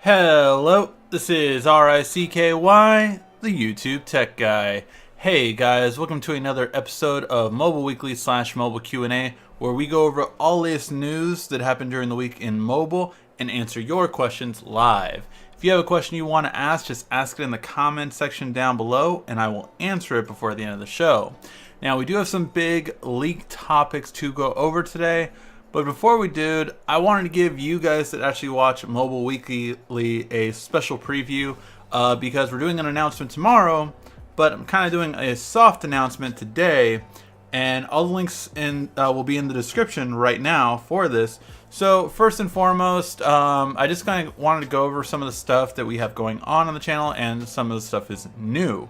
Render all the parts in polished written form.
Hello, this is RICKY, the YouTube Tech Guy. Hey guys, welcome to another episode of Mobile Weekly / Mobile Q&A, where we go over all latest news that happened during the week in mobile and answer your questions live. If you have a question you want to ask, just ask it in the comment section down below and I will answer it before the end of the show. Now, we do have some big leaked topics to go over today. But before we did, I wanted to give you guys that actually watch Mobile Weekly a special preview because we're doing an announcement tomorrow, but I'm kind of doing a soft announcement today, and all the links will be in the description right now for this. So first and foremost, I just kind of wanted to go over some of the stuff that we have going on the channel, and some of the stuff is new.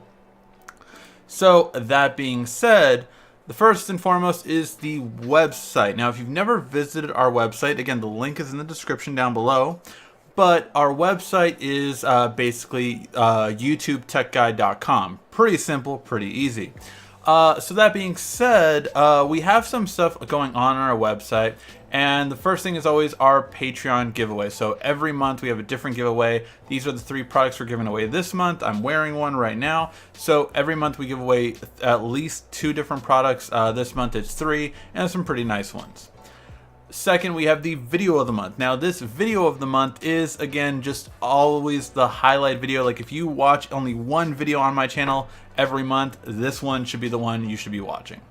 So that being said, the first and foremost is the website. Now, if you've never visited our website, again, the link is in the description down below. But our website is basically YouTubeTechGuide.com. Pretty simple, pretty easy. So that being said, we have some stuff going on our website. And the first thing is always our Patreon giveaway. So every month we have a different giveaway. These are the 3 products we're giving away this month. I'm wearing one right now. So every month we give away at least 2 different products. This month it's 3, and some pretty nice ones. Second, we have the video of the month. Now, this video of the month is, again, just always the highlight video. Like, if you watch only one video on my channel every month, this one should be the one you should be watching.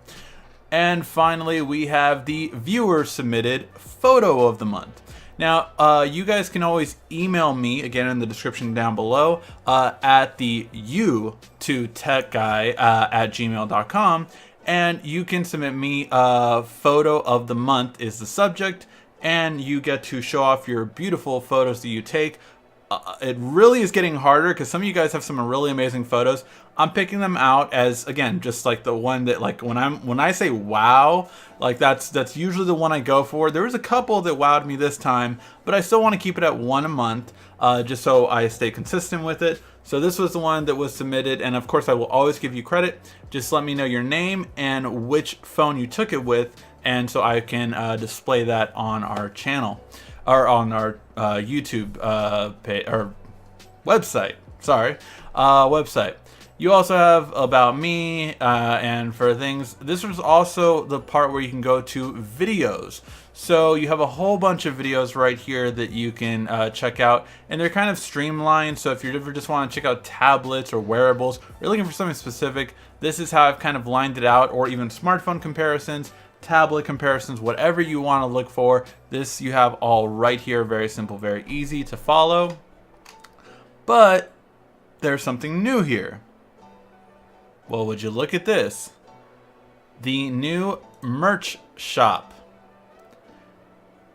And finally, we have the viewer submitted photo of the month. Now, you guys can always email me, again in the description down below, at the u2techguy at gmail.com. And you can submit me a photo of the month is the subject, and you get to show off your beautiful photos that you take. It really is getting harder because some of you guys have some really amazing photos. I'm picking them out as, again, just like the one that, like, when I say wow, like that's usually the one I go for. There was a couple that wowed me this time, but I still want to keep it at 1 a month, just so I stay consistent with it. So this was the one that was submitted, and of course I will always give you credit. Just let me know your name and which phone you took it with, and so I can display that on our channel, or on our YouTube page, or website. Sorry, website. You also have about me, and for things. This was also the part where you can go to videos. So you have a whole bunch of videos right here that you can check out, and they're kind of streamlined. So if you ever just want to check out tablets or wearables, or you're looking for something specific, this is how I've kind of lined it out, or even smartphone comparisons, tablet comparisons, whatever you want to look for. This you have all right here. Very simple, very easy to follow. But there's something new here. Well, would you look at this? The new merch shop.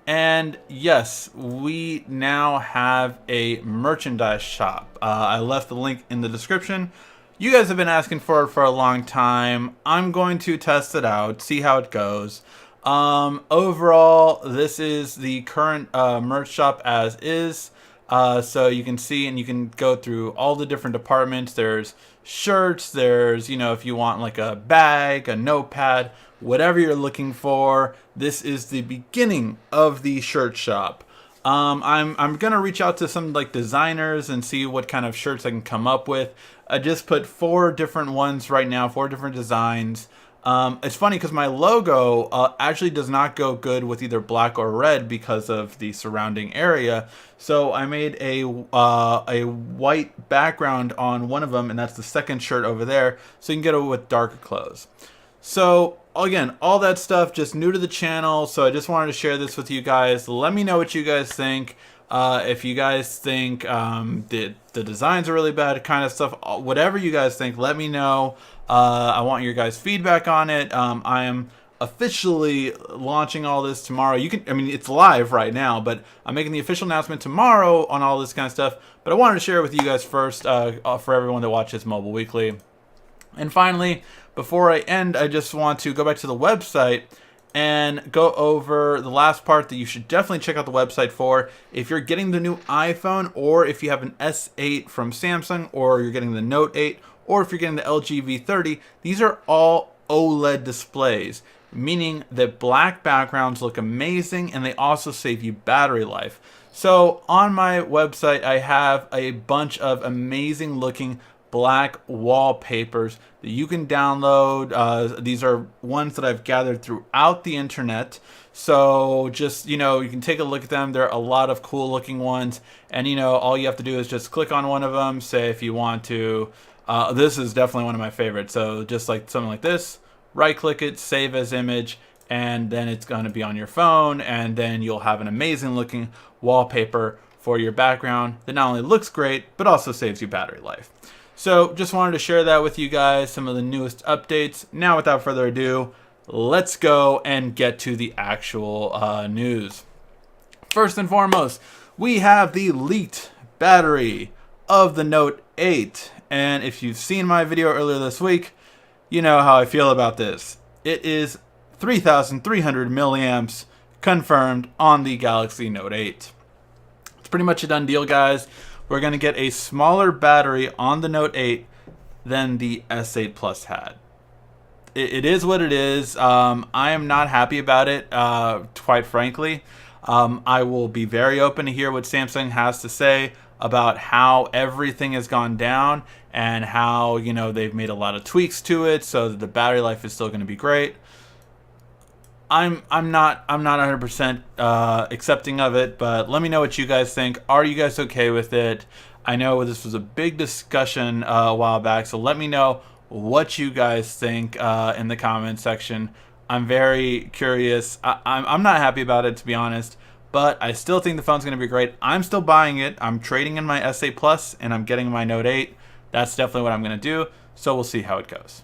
And yes, we now have a merchandise shop. I left the link in the description. You guys have been asking for it for a long time. I'm going to test it out, see how it goes. Overall, this is the current merch shop as is. So you can see, and you can go through all the different departments. There's shirts, there's, if you want like a bag, a notepad, whatever you're looking for, this is the beginning of the shirt shop. I'm gonna reach out to some like designers and see what kind of shirts I can come up with. I just put 4 different ones right now, 4 different designs. It's funny because my logo actually does not go good with either black or red because of the surrounding area. So I made a white background on one of them, and that's the second shirt over there. So you can get it with darker clothes. So again, all that stuff just new to the channel. So I just wanted to share this with you guys. Let me know what you guys think. If you guys think the designs are really bad, kind of stuff, whatever you guys think, let me know. I want your guys' feedback on it. I am officially launching all this tomorrow. It's live right now, but I'm making the official announcement tomorrow on all this kind of stuff. But I wanted to share it with you guys first, for everyone that watches Mobile Weekly. And finally, before I end, I just want to go back to the website and go over the last part that you should definitely check out the website for. If you're getting the new iPhone, or if you have an S8 from Samsung, or you're getting the Note 8, or if you're getting the LG V30, these are all OLED displays, meaning that black backgrounds look amazing, and they also save you battery life. So on my website, I have a bunch of amazing looking black wallpapers that you can download. These are ones that I've gathered throughout the internet. So just, you can take a look at them. There are a lot of cool looking ones. And, all you have to do is just click on one of them, say if you want to. This is definitely one of my favorites. So just like something like this, right click it, save as image, and then it's going to be on your phone, and then you'll have an amazing looking wallpaper for your background that not only looks great, but also saves you battery life. So just wanted to share that with you guys, some of the newest updates. Now without further ado, let's go and get to the actual news. First and foremost, we have the leaked battery of the Note 8. And if you've seen my video earlier this week, you know how I feel about this. It is 3,300 milliamps confirmed on the Galaxy Note 8. It's pretty much a done deal, guys. We're going to get a smaller battery on the Note 8 than the S8 Plus had. It is what it is. I am not happy about it, quite frankly. I will be very open to hear what Samsung has to say about how everything has gone down and how, they've made a lot of tweaks to it so that the battery life is still going to be great. I'm not 100% accepting of it, but let me know what you guys think. Are you guys okay with it? I know this was a big discussion a while back, so let me know what you guys think in the comment section. I'm very curious. I'm not happy about it, to be honest, but I still think the phone's going to be great. I'm still buying it. I'm trading in my S8 Plus, and I'm getting my Note 8. That's definitely what I'm going to do, so we'll see how it goes.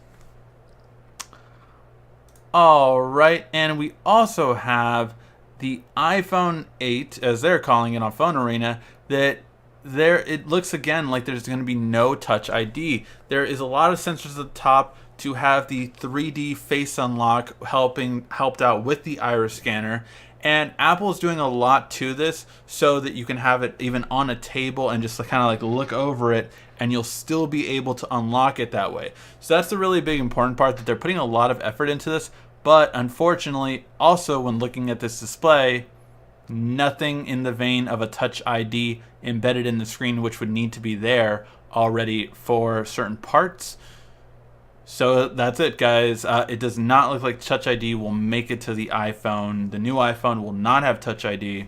All right, and we also have the iPhone 8, as they're calling it on Phone Arena, that it looks again like there's going to be no Touch ID. There is a lot of sensors at the top to have the 3D face unlock helped out with the iris scanner. And Apple is doing a lot to this so that you can have it even on a table and just kind of like look over it, and you'll still be able to unlock it that way. So that's the really big important part, that they're putting a lot of effort into this. But unfortunately, also when looking at this display, nothing in the vein of a Touch ID embedded in the screen, which would need to be there already for certain parts. So that's it, guys. It does not look like Touch ID will make it to the iPhone. The new iPhone will not have Touch ID.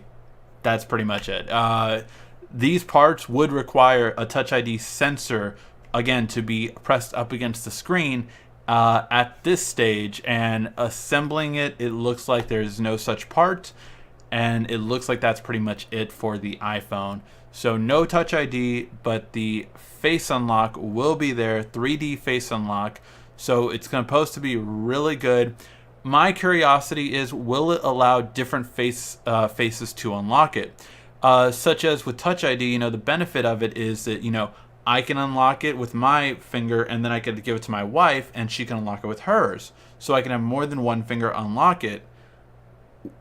That's pretty much it. These parts would require a Touch ID sensor, again, to be pressed up against the screen at this stage, and assembling it, it looks like there's no such part, and it looks like that's pretty much it for the iPhone. So no Touch ID, but the face unlock will be there, 3D face unlock. So it's supposed to be really good. My curiosity is, will it allow different faces to unlock it? Such as with Touch ID, the benefit of it is that, I can unlock it with my finger, and then I can give it to my wife, and she can unlock it with hers. So I can have more than one finger unlock it.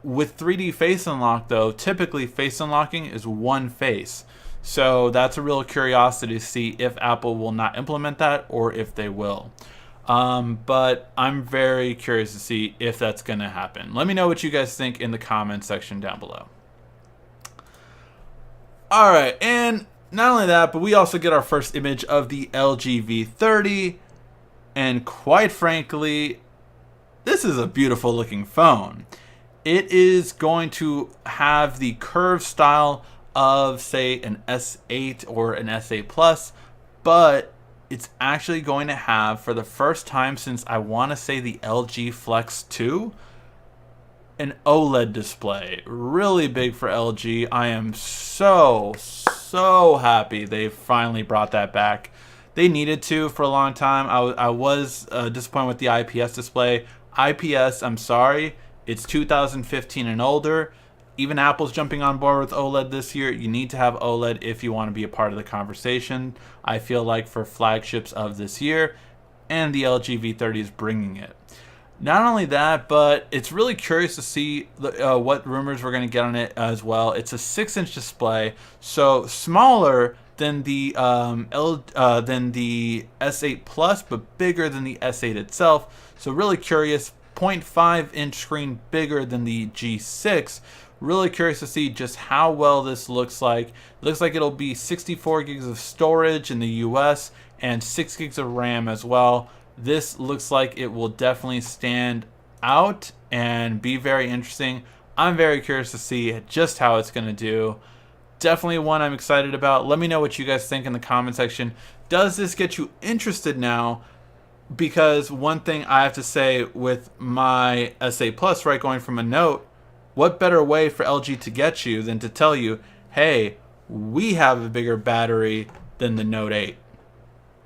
With 3D face unlock, though, typically face unlocking is one face. So that's a real curiosity to see if Apple will not implement that or if they will. But I'm very curious to see if that's going to happen. Let me know what you guys think in the comments section down below. All right, and not only that, but we also get our first image of the LG V30, and quite frankly, this is a beautiful looking phone. It is going to have the curved style of, say, an S8 or an S8 Plus, but it's actually going to have, for the first time since I want to say the LG Flex 2, an OLED display. Really big for LG. I am so happy they finally brought that back. They needed to for a long time. I was disappointed with the IPS display. IPS, I'm sorry, it's 2015 and older. Even Apple's jumping on board with OLED this year. You need to have OLED if you want to be a part of the conversation. I feel like for flagships of this year, and the LG V30 is bringing it. Not only that, but it's really curious to see what rumors we're going to get on it as well. It's a 6-inch display, so smaller than the S8 Plus, but bigger than the S8 itself. So really curious. 0.5-inch screen bigger than the G6, Really curious to see just how well this looks like. It looks like it'll be 64 gigs of storage in the US and 6 gigs of RAM as well. This looks like it will definitely stand out and be very interesting. I'm very curious to see just how it's going to do. Definitely one I'm excited about. Let me know what you guys think in the comment section. Does this get you interested now? Because one thing I have to say with my SA Plus, right, going from a Note, what better way for LG to get you than to tell you, hey, we have a bigger battery than the Note 8.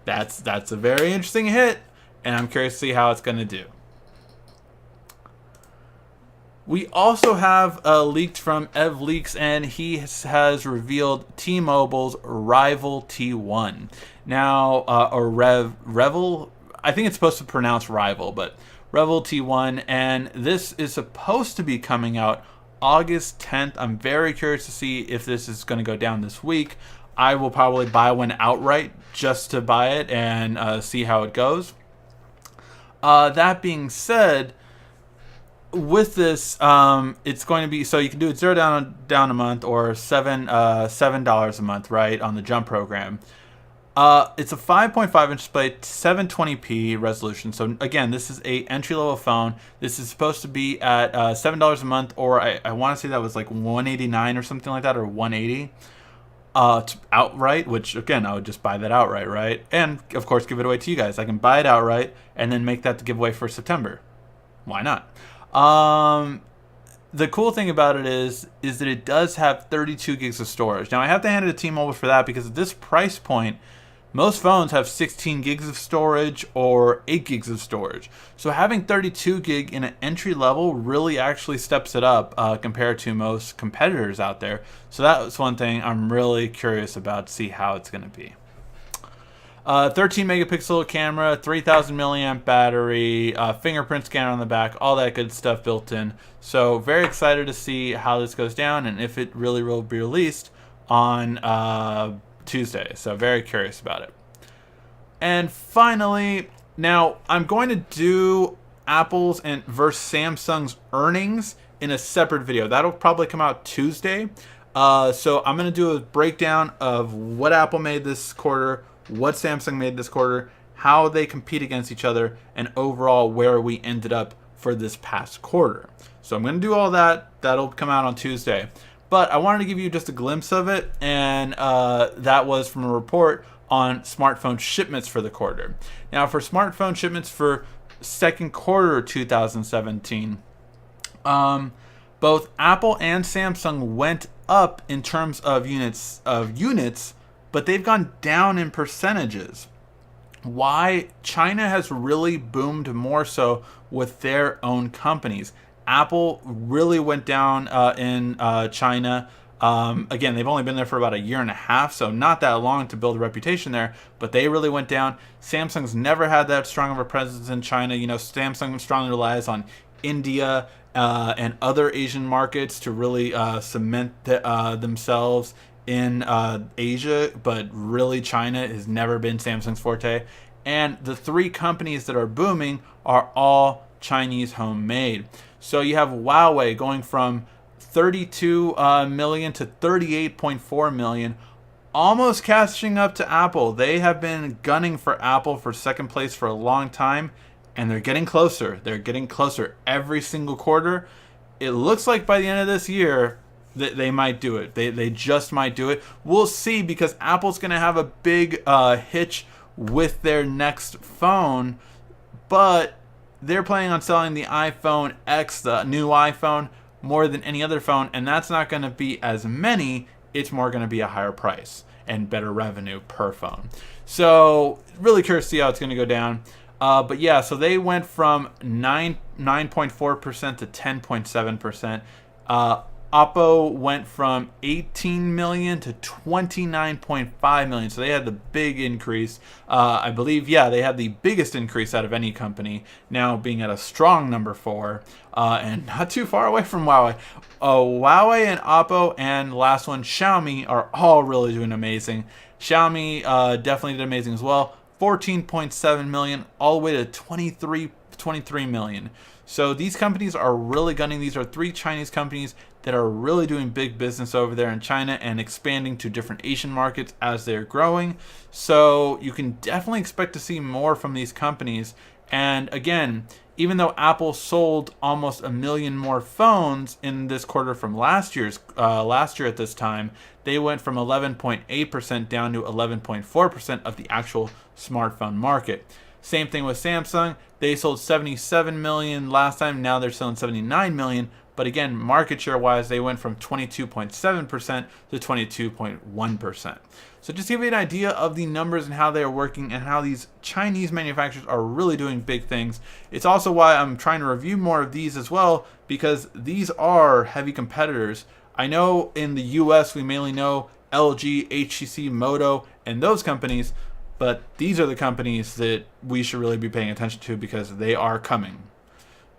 That's a very interesting hit, and I'm curious to see how it's going to do. We also have leaked from Ev Leaks, and he has revealed T-Mobile's Revvl T1. Now, or Revvl, I think it's supposed to pronounce Revvl, but Revvl T1, and this is supposed to be coming out August 10th. I'm very curious to see if this is going to go down this week. I will probably buy one outright just to buy it and see how it goes. That being said, with this, it's going to be, so you can do it $0 a month or $7 a month, right, on the Jump program. It's a 5.5 inch display, 720p resolution. So again, this is a entry-level phone. This is supposed to be at $7 a month, or I want to say that was like $189 or something like that, or $180 outright, which again, I would just buy that outright, right? And of course, give it away to you guys. I can buy it outright and then make that the giveaway for September. Why not? The cool thing about it is that it does have 32 gigs of storage. Now I have to hand it to T-Mobile for that, because at this price point, most phones have 16 gigs of storage or 8 gigs of storage. So having 32 gig in an entry level really actually steps it up compared to most competitors out there. So that's one thing I'm really curious about to see how it's going to be. 13 megapixel camera, 3000 milliamp battery, fingerprint scanner on the back, all that good stuff built in. So very excited to see how this goes down and if it really will be released on Tuesday. So very curious about it. And finally, now I'm going to do Apple's and versus Samsung's earnings in a separate video. That'll probably come out Tuesday. So I'm going to do a breakdown of what Apple made this quarter, what Samsung made this quarter, how they compete against each other, and overall where we ended up for this past quarter. So I'm going to do all that. That'll come out on Tuesday. But I wanted to give you just a glimpse of it, and that was from a report on smartphone shipments for the quarter. Now, for smartphone shipments for second quarter 2017, both Apple and Samsung went up in terms of units, but they've gone down in percentages. Why? China has really boomed more so with their own companies. Apple really went down in China. Again, they've only been there for about a year and a half, so not that long to build a reputation there, but they really went down. Samsung's never had that strong of a presence in China. You know, Samsung strongly relies on India and other Asian markets to really cement themselves in Asia, but really China has never been Samsung's forte. And the three companies that are booming are all Chinese homemade. So you have Huawei going from 32 million to 38.4 million, almost catching up to Apple. They have been gunning for Apple for second place for a long time, and they're getting closer. They're getting closer every single quarter. It looks like by the end of this year, they might do it. They just might do it. We'll see, because Apple's going to have a big hitch with their next phone, but they're planning on selling the iPhone X, the new iPhone, more than any other phone, and that's not going to be as many. It's more going to be a higher price and better revenue per phone. So really curious to see how it's going to go down. But yeah, so they went from 9.4% to 10.7%. Oppo went from 18 million to 29.5 million. So they had the big increase. I believe, yeah, they had the biggest increase out of any company, now being at a strong number 4, and not too far away from Huawei. Huawei and Oppo, and the last one, Xiaomi, are all really doing amazing. Xiaomi definitely did amazing as well. 14.7 million, all the way to 23 million. So these companies are really gunning. These are 3 Chinese companies that are really doing big business over there in China and expanding to different Asian markets as they're growing. So you can definitely expect to see more from these companies. And again, even though Apple sold almost 1 million more phones in this quarter from last year at this time, they went from 11.8% down to 11.4% of the actual smartphone market. Same thing with Samsung. They sold 77 million last time. Now they're selling 79 million. But again, market share wise, they went from 22.7% to 22.1%. So just to give you an idea of the numbers and how they are working and how these Chinese manufacturers are really doing big things. It's also why I'm trying to review more of these as well, because these are heavy competitors. I know in the US we mainly know LG, HTC, Moto, and those companies, but these are the companies that we should really be paying attention to because they are coming.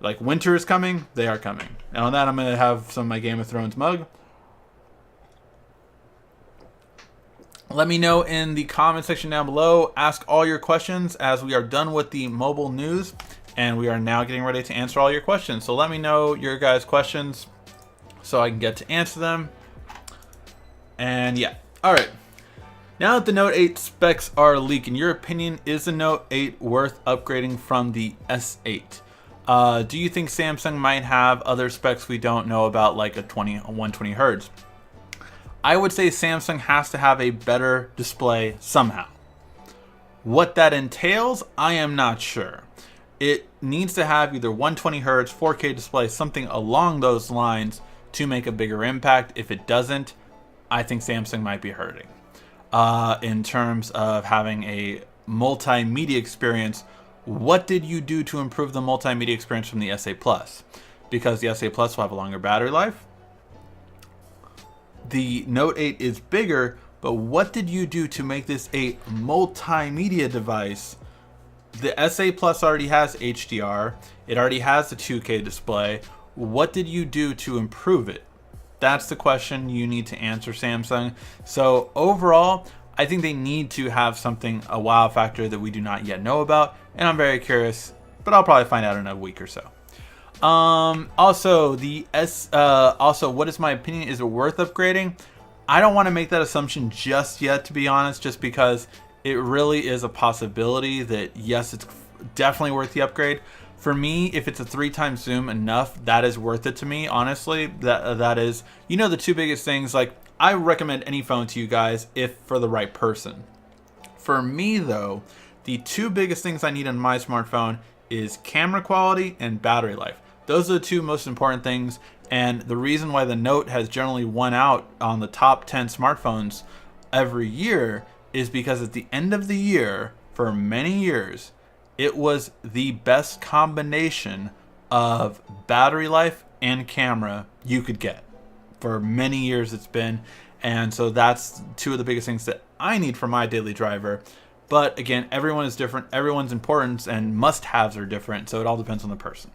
Like winter is coming, they are coming. And on that, I'm going to have some of my Game of Thrones mug. Let me know in the comment section down below. Ask all your questions as we are done with the mobile news. And we are now getting ready to answer all your questions. So let me know your guys' questions so I can get to answer them. And yeah, all right. Now that the Note 8 specs are leaked, in your opinion, is the Note 8 worth upgrading from the S8? Do you think Samsung might have other specs we don't know about, like a 120 hertz? I would say Samsung has to have a better display somehow. What that entails, I am not sure. It needs to have either 120 hertz, 4K display, something along those lines to make a bigger impact. If it doesn't, I think Samsung might be hurting. In terms of having a multimedia experience, what did you do to improve the multimedia experience from the S8 Plus? Because the S8 Plus will have a longer battery life. The Note 8 is bigger, but what did you do to make this a multimedia device? The S8 Plus already has HDR. It already has the 2K display. What did you do to improve it? That's the question you need to answer, Samsung. So overall, I think they need to have something, a wow factor that we do not yet know about. And I'm very curious, but I'll probably find out in a week or so. Also, what is my opinion? Is it worth upgrading? I don't want to make that assumption just yet, to be honest, just because it really is a possibility that yes, it's definitely worth the upgrade. For me, if it's a 3x zoom enough, that is worth it to me, honestly. That is, you know, the 2 biggest things. Like, I recommend any phone to you guys if for the right person. For me though, the 2 biggest things I need on my smartphone is camera quality and battery life. Those are the 2 most important things, and the reason why the Note has generally won out on the top 10 smartphones every year is because at the end of the year, for many years, it was the best combination of battery life and camera you could get. For many years it's been, and so that's 2 of the biggest things that I need for my daily driver. But again, everyone is different, everyone's importance and must-haves are different, so it all depends on the person.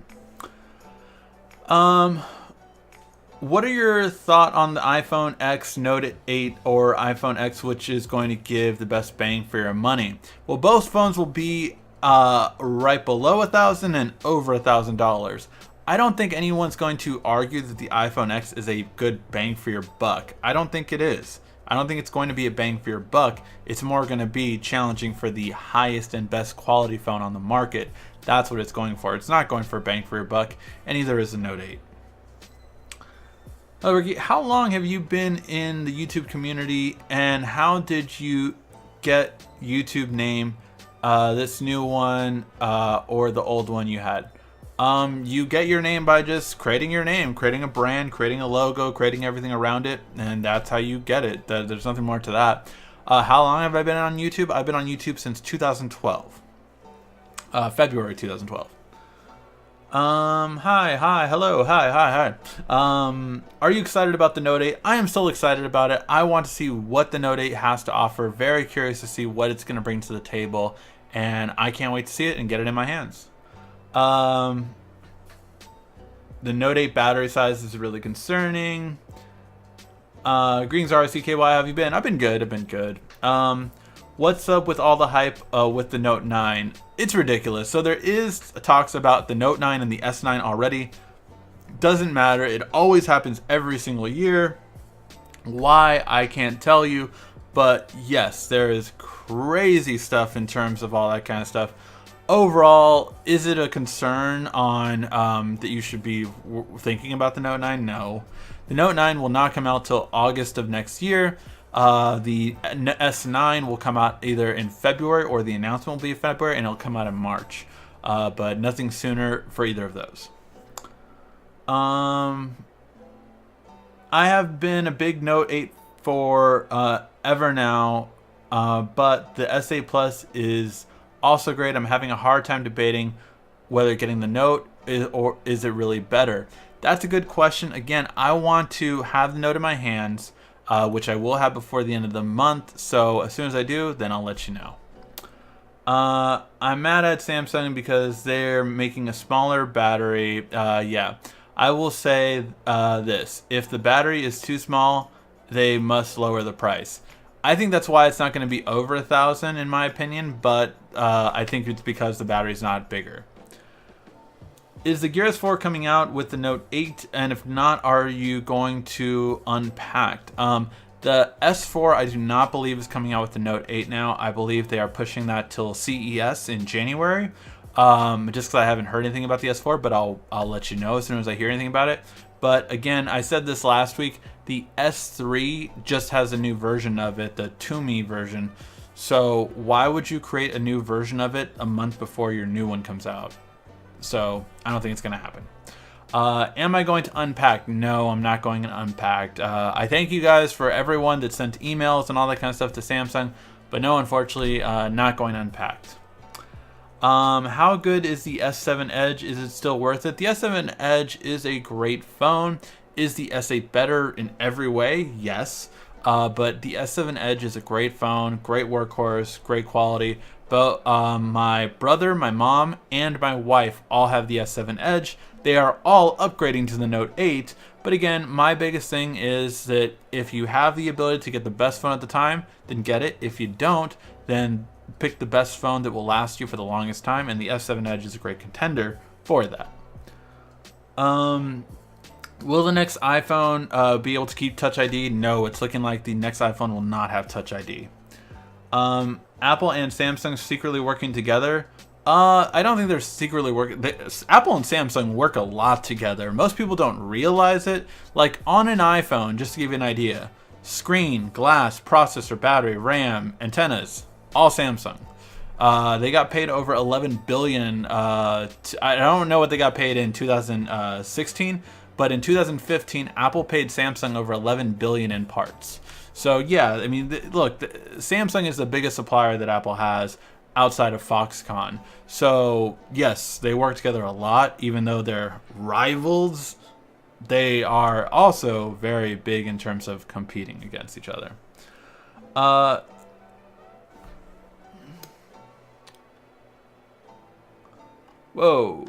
What are your thoughts on the iPhone X, Note 8, or iPhone X, which is going to give the best bang for your money? Well, both phones will be right below $1,000 and over $1,000. I don't think anyone's going to argue that the iPhone X is a good bang for your buck. I don't think it is. I don't think it's going to be a bang for your buck. It's more going to be challenging for the highest and best quality phone on the market. That's what it's going for. It's not going for a bang for your buck, and neither is the Note 8. Ricky, how long have you been in the YouTube community, and how did you get YouTube name, this new one or the old one you had? You get your name by just creating your name, creating a brand, creating a logo, creating everything around it, and that's how you get it. There's nothing more to that. How long have I been on YouTube? I've been on YouTube since 2012. February 2012. Hi, hello, hi. Are you excited about the Note 8? I am still excited about it. I want to see what the Note 8 has to offer. Very curious to see what it's going to bring to the table, and I can't wait to see it and get it in my hands. The Note 8 battery size is really concerning. Greetings RCKY, how have you been? I've been good. What's up with all the hype with the Note 9? It's ridiculous. So there is talks about the Note 9 and the S9 already. Doesn't matter. It always happens every single year. Why, I can't tell you. But yes, there is crazy stuff in terms of all that kind of stuff. Overall, is it a concern on that you should be thinking about the Note 9? No. The Note 9 will not come out till August of next year. The S9 will come out either in February, or the announcement will be in February, and it'll come out in March. But nothing sooner for either of those. I have been a big Note 8 for ever now, but the S8 Plus is also great. I'm having a hard time debating whether getting the Note is it really better. That's a good question. Again, I want to have the Note in my hands, which I will have before the end of the month. So as soon as I do, then I'll let you know. I'm mad at Samsung because they're making a smaller battery. Yeah, I will say this. If the battery is too small, they must lower the price. I think that's why it's not going to be over 1,000 in my opinion, but I think it's because the battery's not bigger. Is the Gear S4 coming out with the Note 8? And if not, are you going to Unpacked? The S4 I do not believe is coming out with the Note 8 now. I believe they are pushing that till CES in January. Just because I haven't heard anything about the S4, but I'll let you know as soon as I hear anything about it. But again, I said this last week, the S3 just has a new version of it, the Toomey version. So why would you create a new version of it a month before your new one comes out? So I don't think it's going to happen. Am I going to Unpacked? No, I'm not going to Unpacked. I thank you guys for everyone that sent emails and all that kind of stuff to Samsung, but no, unfortunately, not going Unpacked. How good is the S7 Edge? Is it still worth it? The S7 Edge is a great phone. Is the S8 better in every way? Yes. But the S7 Edge is a great phone, great workhorse, great quality. But my brother, my mom, and my wife all have the S7 Edge. They are all upgrading to the Note 8. But again, my biggest thing is that if you have the ability to get the best phone at the time, then get it. If you don't, then pick the best phone that will last you for the longest time. And the S7 Edge is a great contender for that. Will the next iPhone be able to keep Touch ID? No, it's looking like the next iPhone will not have Touch ID. Apple and Samsung secretly working together. I don't think they're secretly working. Apple and Samsung work a lot together. Most people don't realize it. Like on an iPhone, just to give you an idea, screen, glass, processor, battery, RAM, antennas, all Samsung. They got paid over $11 billion. I don't know what they got paid in 2016, but in 2015, Apple paid Samsung over $11 billion in parts. So yeah, I mean, look, Samsung is the biggest supplier that Apple has outside of Foxconn. So yes, they work together a lot, even though they're rivals. They are also very big in terms of competing against each other. Whoa.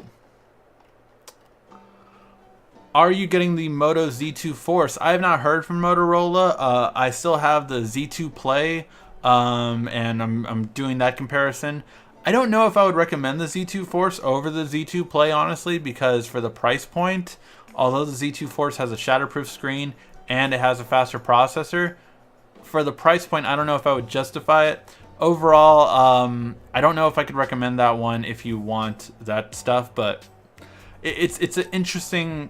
Are you getting the Moto Z2 Force? I have not heard from Motorola. I still have the Z2 Play, and I'm doing that comparison. I don't know if I would recommend the Z2 Force over the Z2 Play, honestly, because for the price point, although the Z2 Force has a shatterproof screen and it has a faster processor, for the price point, I don't know if I would justify it. Overall, I don't know if I could recommend that one if you want that stuff, but it's an interesting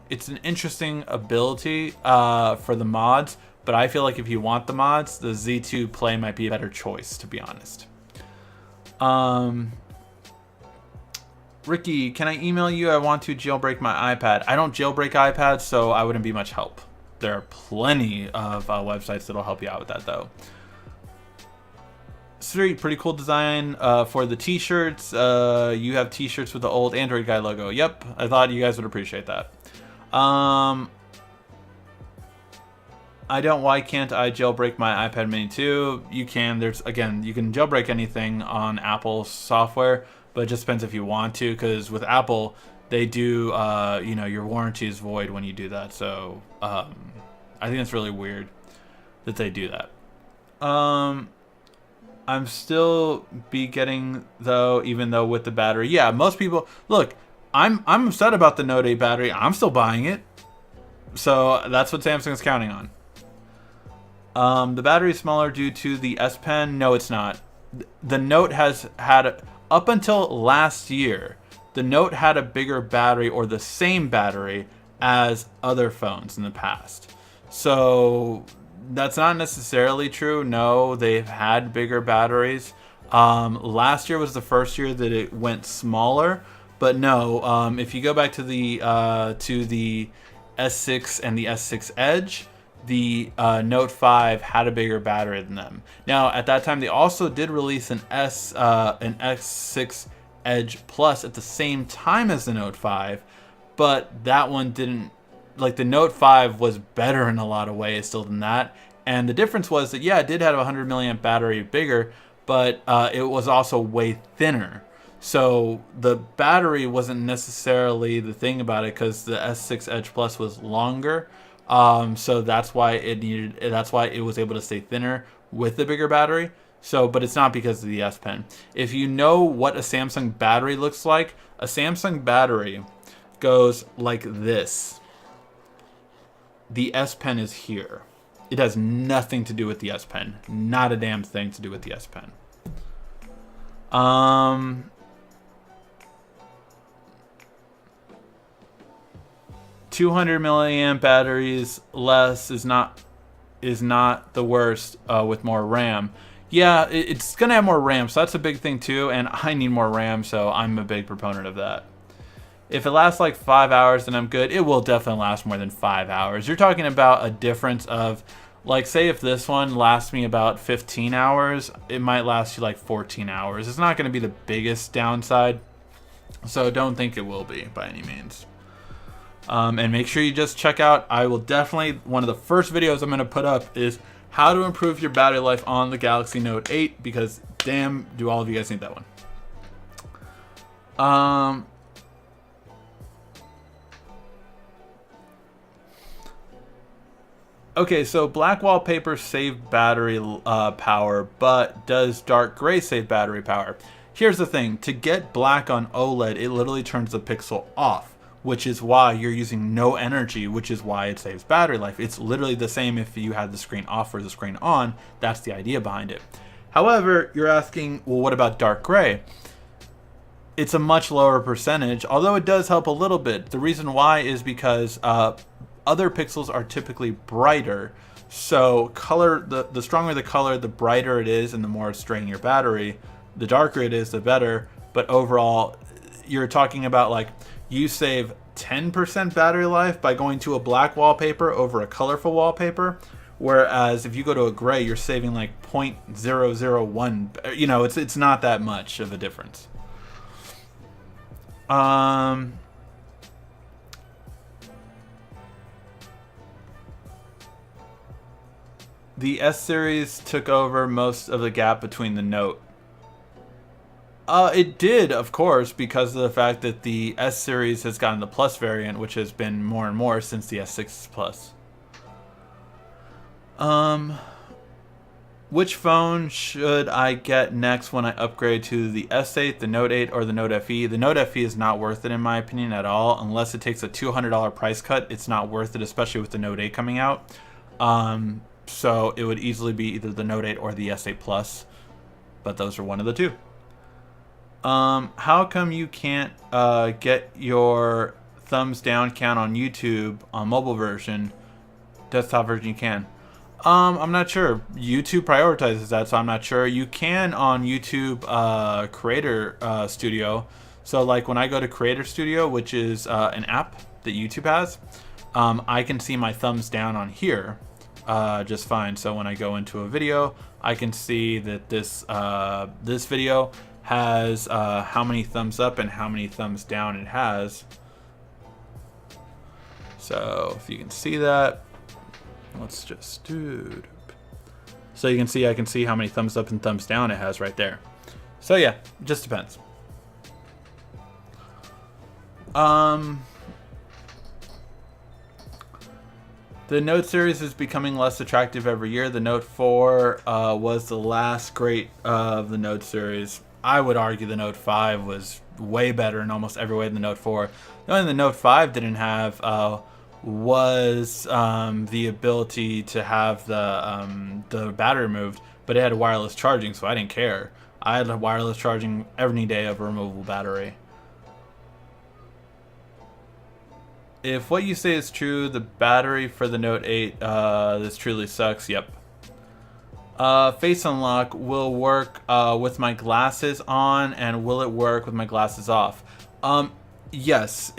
ability for the mods. But I feel like if you want the mods, the Z2 Play might be a better choice, to be honest. Ricky, can I email you? I want to jailbreak my iPad. I don't jailbreak iPads, so I wouldn't be much help. There are plenty of websites that'll help you out with that, though. Sweet, pretty cool design for the t-shirts. You have t-shirts with the old Android guy logo. Yep, I thought you guys would appreciate that. Why can't I jailbreak my iPad mini too? You can. You can jailbreak anything on Apple software, but it just depends if you want to, because with Apple, they do, your warranty is void when you do that. So I think it's really weird that they do that. I'm still be getting though, even though with the battery. Yeah, most people look. I'm upset about the Note 8 battery. I'm still buying it, so that's what Samsung's counting on. The battery is smaller due to the S Pen. No, it's not. The Note has had up until last year. The Note had a bigger battery or the same battery as other phones in the past. So that's not necessarily true. No, they've had bigger batteries. Last year was the first year that it went smaller, but no. If you go back to the S6 and the S6 Edge, the Note 5 had a bigger battery than them. Now, at that time, they also did release an S6 Edge Plus at the same time as the Note 5, but that one didn't. Like, the Note 5 was better in a lot of ways still than that. And the difference was that, yeah, it did have a 100 milliamp battery bigger, but it was also way thinner. So the battery wasn't necessarily the thing about it, because the S6 Edge Plus was longer. So that's why it was able to stay thinner with the bigger battery. So, but it's not because of the S Pen. If you know what a Samsung battery looks like, a Samsung battery goes like this. The S Pen is here. It has nothing to do with the S Pen. Not a damn thing to do with the S Pen. 200 milliamp batteries less is not the worst with more RAM. Yeah, it's gonna have more RAM, so that's a big thing too. And I need more RAM, so I'm a big proponent of that. If it lasts like 5 hours, then I'm good. It will definitely last more than 5 hours. You're talking about a difference of, like, say if this one lasts me about 15 hours, it might last you like 14 hours. It's not going to be the biggest downside, so don't think it will be by any means. And make sure you just check out, I will definitely, one of the first videos I'm going to put up is how to improve your battery life on the Galaxy Note 8, because damn, do all of you guys need that one. Okay, so black wallpapers save battery power, but does dark gray save battery power? Here's the thing, to get black on OLED, it literally turns the pixel off, which is why you're using no energy, which is why it saves battery life. It's literally the same if you had the screen off or the screen on. That's the idea behind it. However, you're asking, well, what about dark gray? It's a much lower percentage, although it does help a little bit. The reason why is because other pixels are typically brighter, so color, the stronger the color, the brighter it is, and the more it's draining your battery. The darker it is, the better. But overall, you're talking about like you save 10% battery life by going to a black wallpaper over a colorful wallpaper, whereas if you go to a gray, you're saving like 0.001. You know, it's not that much of a difference. The S series took over most of the gap between the Note. It did, of course, because of the fact that the S series has gotten the Plus variant, which has been more and more since the S6 Plus. Which phone should I get next when I upgrade to the S8, the Note 8, or the Note FE? The Note FE is not worth it in my opinion at all. Unless it takes a $200 price cut, it's not worth it, especially with the Note 8 coming out. So it would easily be either the Note 8 or the S8 Plus, but those are one of the two. How come you can't get your thumbs down count on YouTube on mobile version? Desktop version you can. I'm not sure. YouTube prioritizes that, so I'm not sure. You can on YouTube Creator Studio. So like when I go to Creator Studio, which is an app that YouTube has, I can see my thumbs down on here just fine. So when I go into a video, I can see that this video has how many thumbs up and how many thumbs down it has. So if you can see that, let's just do. So you can see, I can see how many thumbs up and thumbs down it has right there. So yeah, it just depends. The Note series is becoming less attractive every year. The Note 4 was the last great of the Note series. I would argue the Note 5 was way better in almost every way than the Note 4. The only thing the Note 5 didn't have was the ability to have the battery removed, but it had wireless charging, so I didn't care. I had wireless charging every day of a removable battery. If what you say is true, the battery for the Note 8 this truly sucks. Yep. Face unlock will work with my glasses on, and will it work with my glasses off? Yes.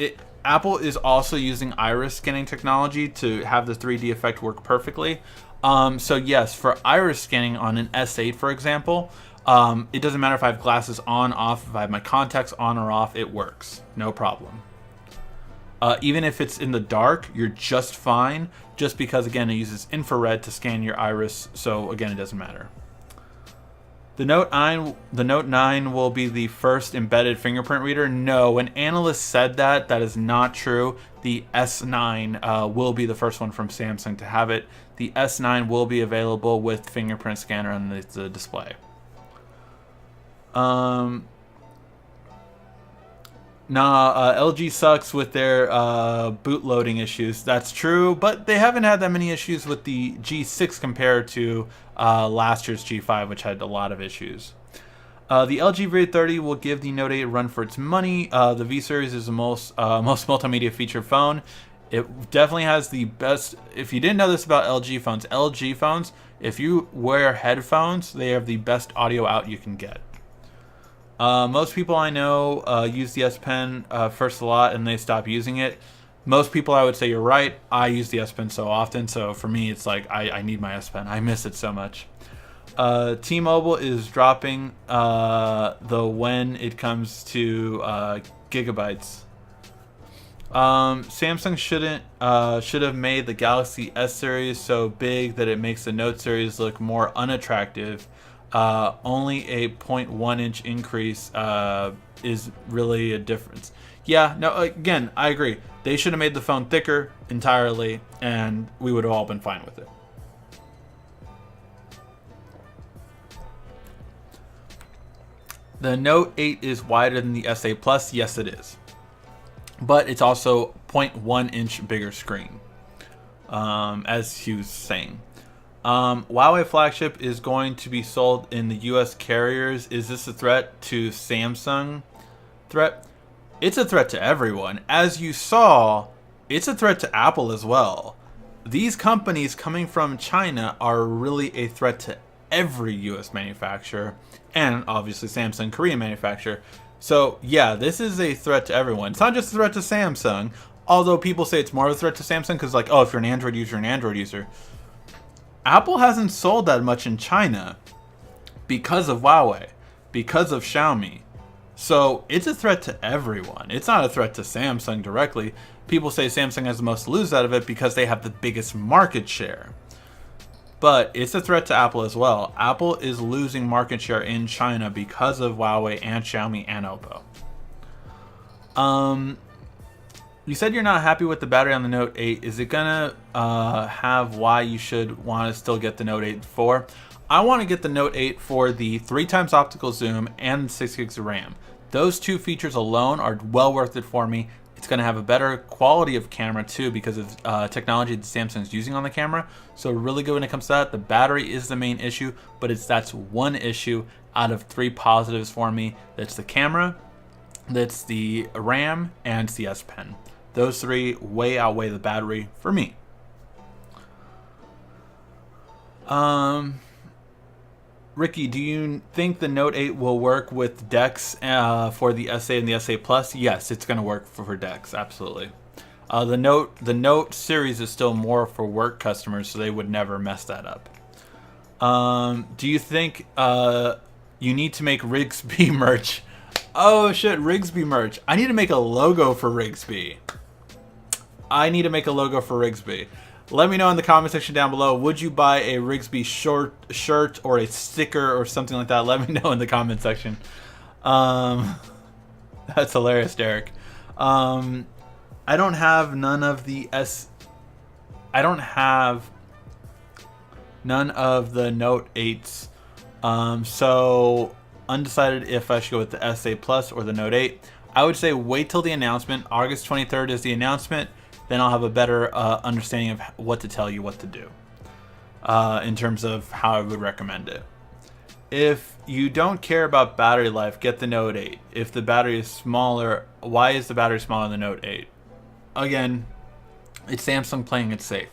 Apple is also using iris scanning technology to have the 3D effect work perfectly. So yes, for iris scanning on an S8, for example, it doesn't matter if I have glasses on, off, if I have my contacts on or off, it works. No problem. Even if it's in the dark, you're just fine, just because, again, it uses infrared to scan your iris, so, again, it doesn't matter. The Note 9 will be the first embedded fingerprint reader. No, when analysts said that, that is not true. The S9 will be the first one from Samsung to have it. The S9 will be available with fingerprint scanner on the display. LG sucks with their boot loading issues. That's true, but they haven't had that many issues with the G6 compared to last year's G5, which had a lot of issues. The LG V30 will give the Note 8 a run for its money. The V series is the most multimedia featured phone. It definitely has the best. If you didn't know this about LG phones, if you wear headphones, they have the best audio out you can get. Most people I know use the S Pen first a lot, and they stop using it. Most people, I would say you're right. I use the S Pen so often, so for me, it's like I need my S Pen. I miss it so much. T-Mobile is dropping when it comes to gigabytes. Samsung should have made the Galaxy S series so big that it makes the Note series look more unattractive. Only a 0.1 inch increase is really a difference. Yeah, no, again, I agree. They should have made the phone thicker entirely, and we would have all been fine with it. The Note 8 is wider than the S8 Plus. Yes, it is. But it's also 0.1 inch bigger screen, as Hugh's saying. Huawei flagship is going to be sold in the U.S. carriers. Is this a threat to Samsung? It's a threat to everyone. As you saw, it's a threat to Apple as well. These companies coming from China are really a threat to every U.S. manufacturer, and obviously Samsung Korean manufacturer. So yeah, this is a threat to everyone. It's not just a threat to Samsung, although people say it's more of a threat to Samsung because, like, oh, if you're an Android user, you're an Android user. Apple hasn't sold that much in China because of Huawei, because of Xiaomi. So it's a threat to everyone. It's not a threat to Samsung directly. People say Samsung has the most to lose out of it because they have the biggest market share. But it's a threat to Apple as well. Apple is losing market share in China because of Huawei and Xiaomi and Oppo. You said you're not happy with the battery on the Note 8. Is it gonna have why you should want to still get the Note 8 for? I want to get the Note 8 for the 3x optical zoom and 6 gigs of RAM. Those two features alone are well worth it for me. It's going to have a better quality of camera too because of technology that Samsung's using on the camera. So really good when it comes to that. The battery is the main issue, but that's one issue out of 3 positives for me. That's the camera, that's the RAM, and it's the S Pen. Those 3 way outweigh the battery for me. Ricky, do you think the Note 8 will work with DeX for the S8 and the S8 Plus? Yes, it's going to work for DeX, absolutely. The Note series is still more for work customers, so they would never mess that up. Do you think you need to make Rigsby merch? Oh shit, Rigsby merch. I need to make a logo for Rigsby. Let me know in the comment section down below. Would you buy a Rigsby shirt or a sticker or something like that? Let me know in the comment section. That's hilarious, Derek. I don't have none of the I don't have none of the Note 8s, so undecided if I should go with the S8 Plus or the Note 8. I would say wait till the announcement. August 23rd is the announcement. Then I'll have a better understanding of what to tell you what to do in terms of how I would recommend it. If you don't care about battery life, get the Note 8. If the battery is smaller, why is the battery smaller than the Note 8? Again, it's Samsung playing it safe.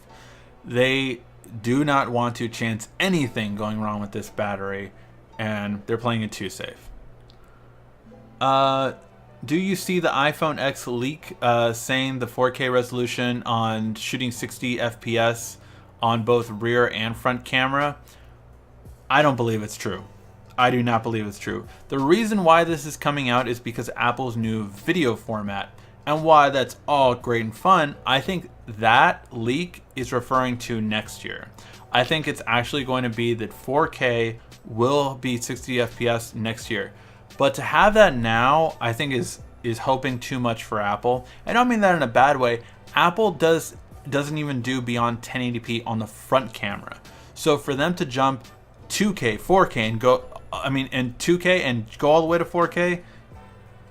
They do not want to chance anything going wrong with this battery, and they're playing it too safe. Do you see the iPhone X leak saying the 4K resolution on shooting 60 FPS on both rear and front camera? I don't believe it's true. I do not believe it's true. The reason why this is coming out is because Apple's new video format. And why that's all great and fun, I think that leak is referring to next year. I think it's actually going to be that 4K will be 60 FPS next year. But to have that now, I think is hoping too much for Apple. I don't mean that in a bad way. Apple doesn't even do beyond 1080p on the front camera. So for them to jump 2K, 4K and and 2K and go all the way to 4K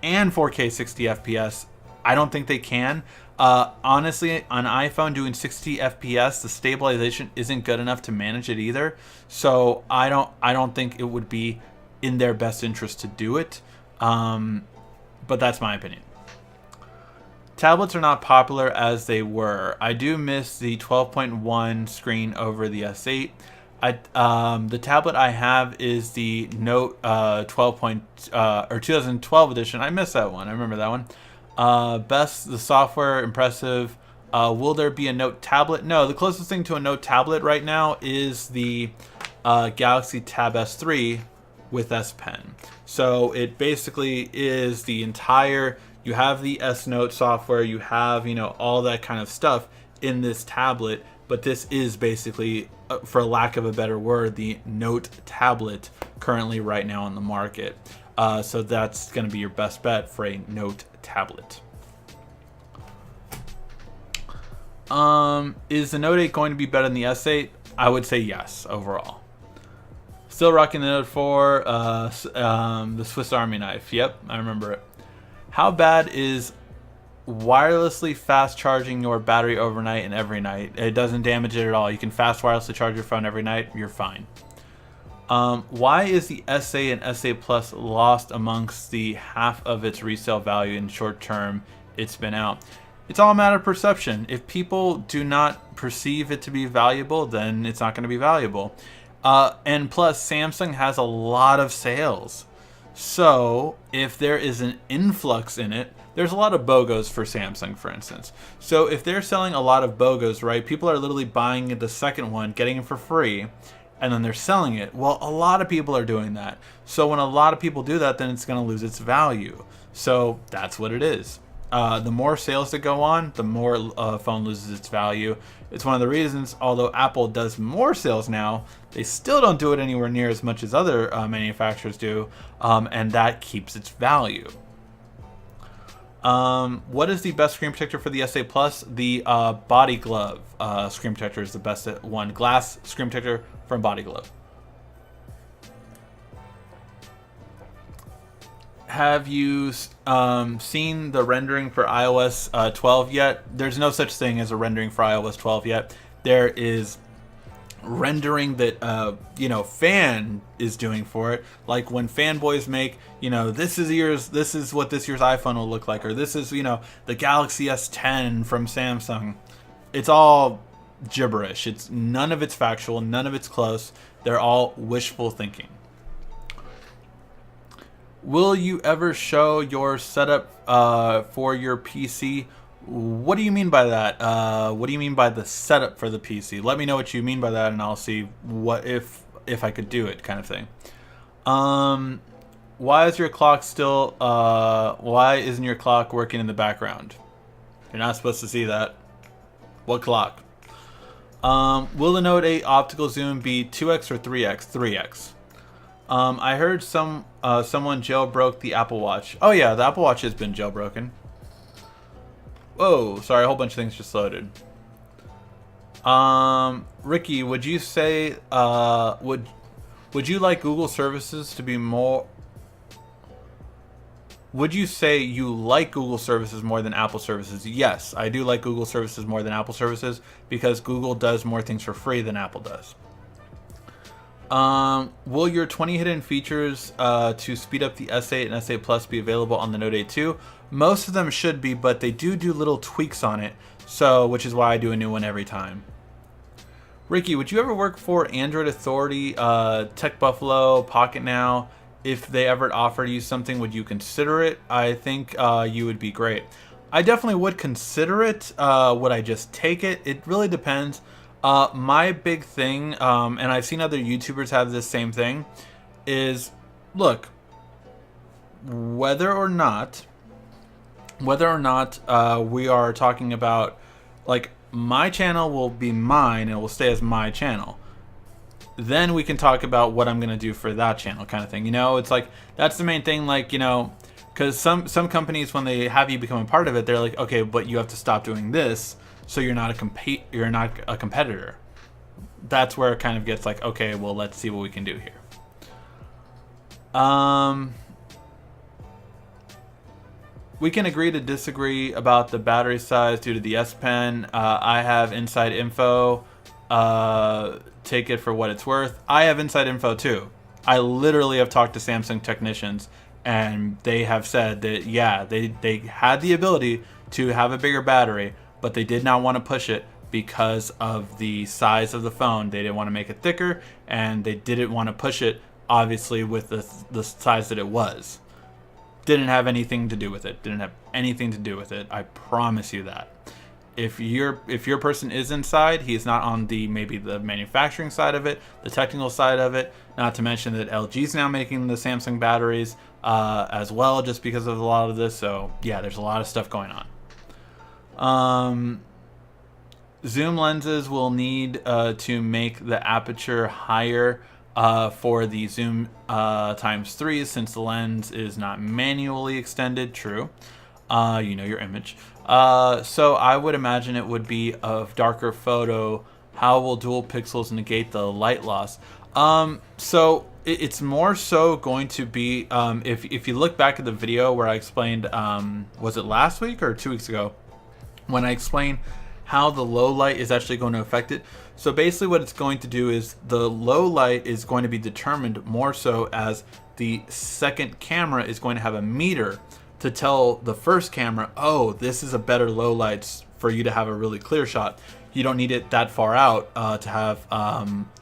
and 4K 60 FPS, I don't think they can. Honestly, on iPhone doing 60 FPS, the stabilization isn't good enough to manage it either. So I don't think it would be in their best interest to do it. But that's my opinion. Tablets are not popular as they were. I do miss the 12.1 screen over the S8. The tablet I have is the Note 2012 edition. I miss that one. I remember that one. Best, the software, impressive. Will there be a Note tablet? No, the closest thing to a Note tablet right now is the Galaxy Tab S3 with S Pen. So it basically is the entire, you have the S Note software, you have, all that kind of stuff in this tablet, but this is basically, for lack of a better word, the Note tablet currently right now on the market. So that's going to be your best bet for a Note tablet. Is the Note 8 going to be better than the S8? I would say yes, overall. Still rocking the Note 4, the Swiss Army knife. Yep, I remember it. How bad is wirelessly fast charging your battery overnight and every night? It doesn't damage it at all. You can fast wirelessly charge your phone every night. You're fine. Why is the S8 and S8 Plus lost amongst the half of its resale value in short term it's been out? It's all a matter of perception. If people do not perceive it to be valuable, then it's not going to be valuable. And plus, Samsung has a lot of sales. So if there is an influx in it, there's a lot of BOGOs for Samsung, for instance. So if they're selling a lot of BOGOs, right, people are literally buying the second one, getting it for free, and then they're selling it. Well, a lot of people are doing that. So when a lot of people do that, then it's going to lose its value. So that's what it is. The more sales that go on, the more phone loses its value. It's one of the reasons, although Apple does more sales now, they still don't do it anywhere near as much as other manufacturers do, and that keeps its value. What is the best screen protector for the S8 Plus? The Body Glove screen protector is the best one. Glass screen protector from Body Glove. Have you seen the rendering for iOS 12 yet? There's no such thing as a rendering for iOS 12 yet. There is rendering that Fan is doing for it, like when fanboys make this is what this year's iPhone will look like, or this is the Galaxy S10 from Samsung. It's all gibberish. It's none of it's factual, none of it's close. They're all wishful thinking. Will you ever show your setup for your PC? What do you mean by that? What do you mean by the setup for the PC? Let me know what you mean by that, and I'll see what if I could do it, kind of thing. Why is your clock still? Why isn't your clock working in the background? You're not supposed to see that. What clock? Will the Note 8 optical zoom be 2x or 3x? 3x. I heard someone jailbroke the Apple Watch. Oh yeah, the Apple Watch has been jailbroken. Whoa, sorry, a whole bunch of things just loaded. Ricky, would you say would you like Google services to be more? Would you say you like Google services more than Apple services? Yes, I do like Google services more than Apple services because Google does more things for free than Apple does. Will your 20 hidden features to speed up the S8 and S8 Plus be available on the Note 8 too? Most of them should be, but they do little tweaks on it, so which is why I do a new one every time. Ricky, would you ever work for Android Authority, Tech Buffalo, Pocket Now? If they ever offered you something, would you consider it? I think you would be great. I definitely would consider it. Would I just take it? It really depends. My big thing, and I've seen other YouTubers have this same thing, is look, whether or not we are talking about, like, my channel will be mine and it will stay as my channel. Then we can talk about what I'm going to do for that channel, kind of thing. You know, it's like, that's the main thing. Like, you know, because some companies, when they have you become a part of it, they're like, okay, but you have to stop doing this, so you're not a competitor. That's where it kind of gets like, okay, well, let's see what we can do here. We can agree to disagree about the battery size due to the S Pen. I have inside info. Take it for what it's worth. I have inside info too. I literally have talked to Samsung technicians, and they have said that, yeah, they had the ability to have a bigger battery, but they did not want to push it because of the size of the phone. They didn't want to make it thicker, and they didn't want to push it, obviously, with the size that it was. Didn't have anything to do with it. Didn't have anything to do with it. I promise you that. If your person is inside, he is not on maybe the manufacturing side of it, the technical side of it. Not to mention that LG's now making the Samsung batteries as well, just because of a lot of this. So yeah, there's a lot of stuff going on. Zoom lenses will need to make the aperture higher for the zoom ×3, since the lens is not manually extended. True. You know your image. So I would imagine it would be a darker photo. How will dual pixels negate the light loss? So it's more so going to be, if you look back at the video where I explained, was it last week or 2 weeks ago, when I explained how the low light is actually going to affect it. So basically what it's going to do is the low light is going to be determined more so as the second camera is going to have a meter to tell the first camera, oh, this is a better low lights for you to have a really clear shot. You don't need it that far out to have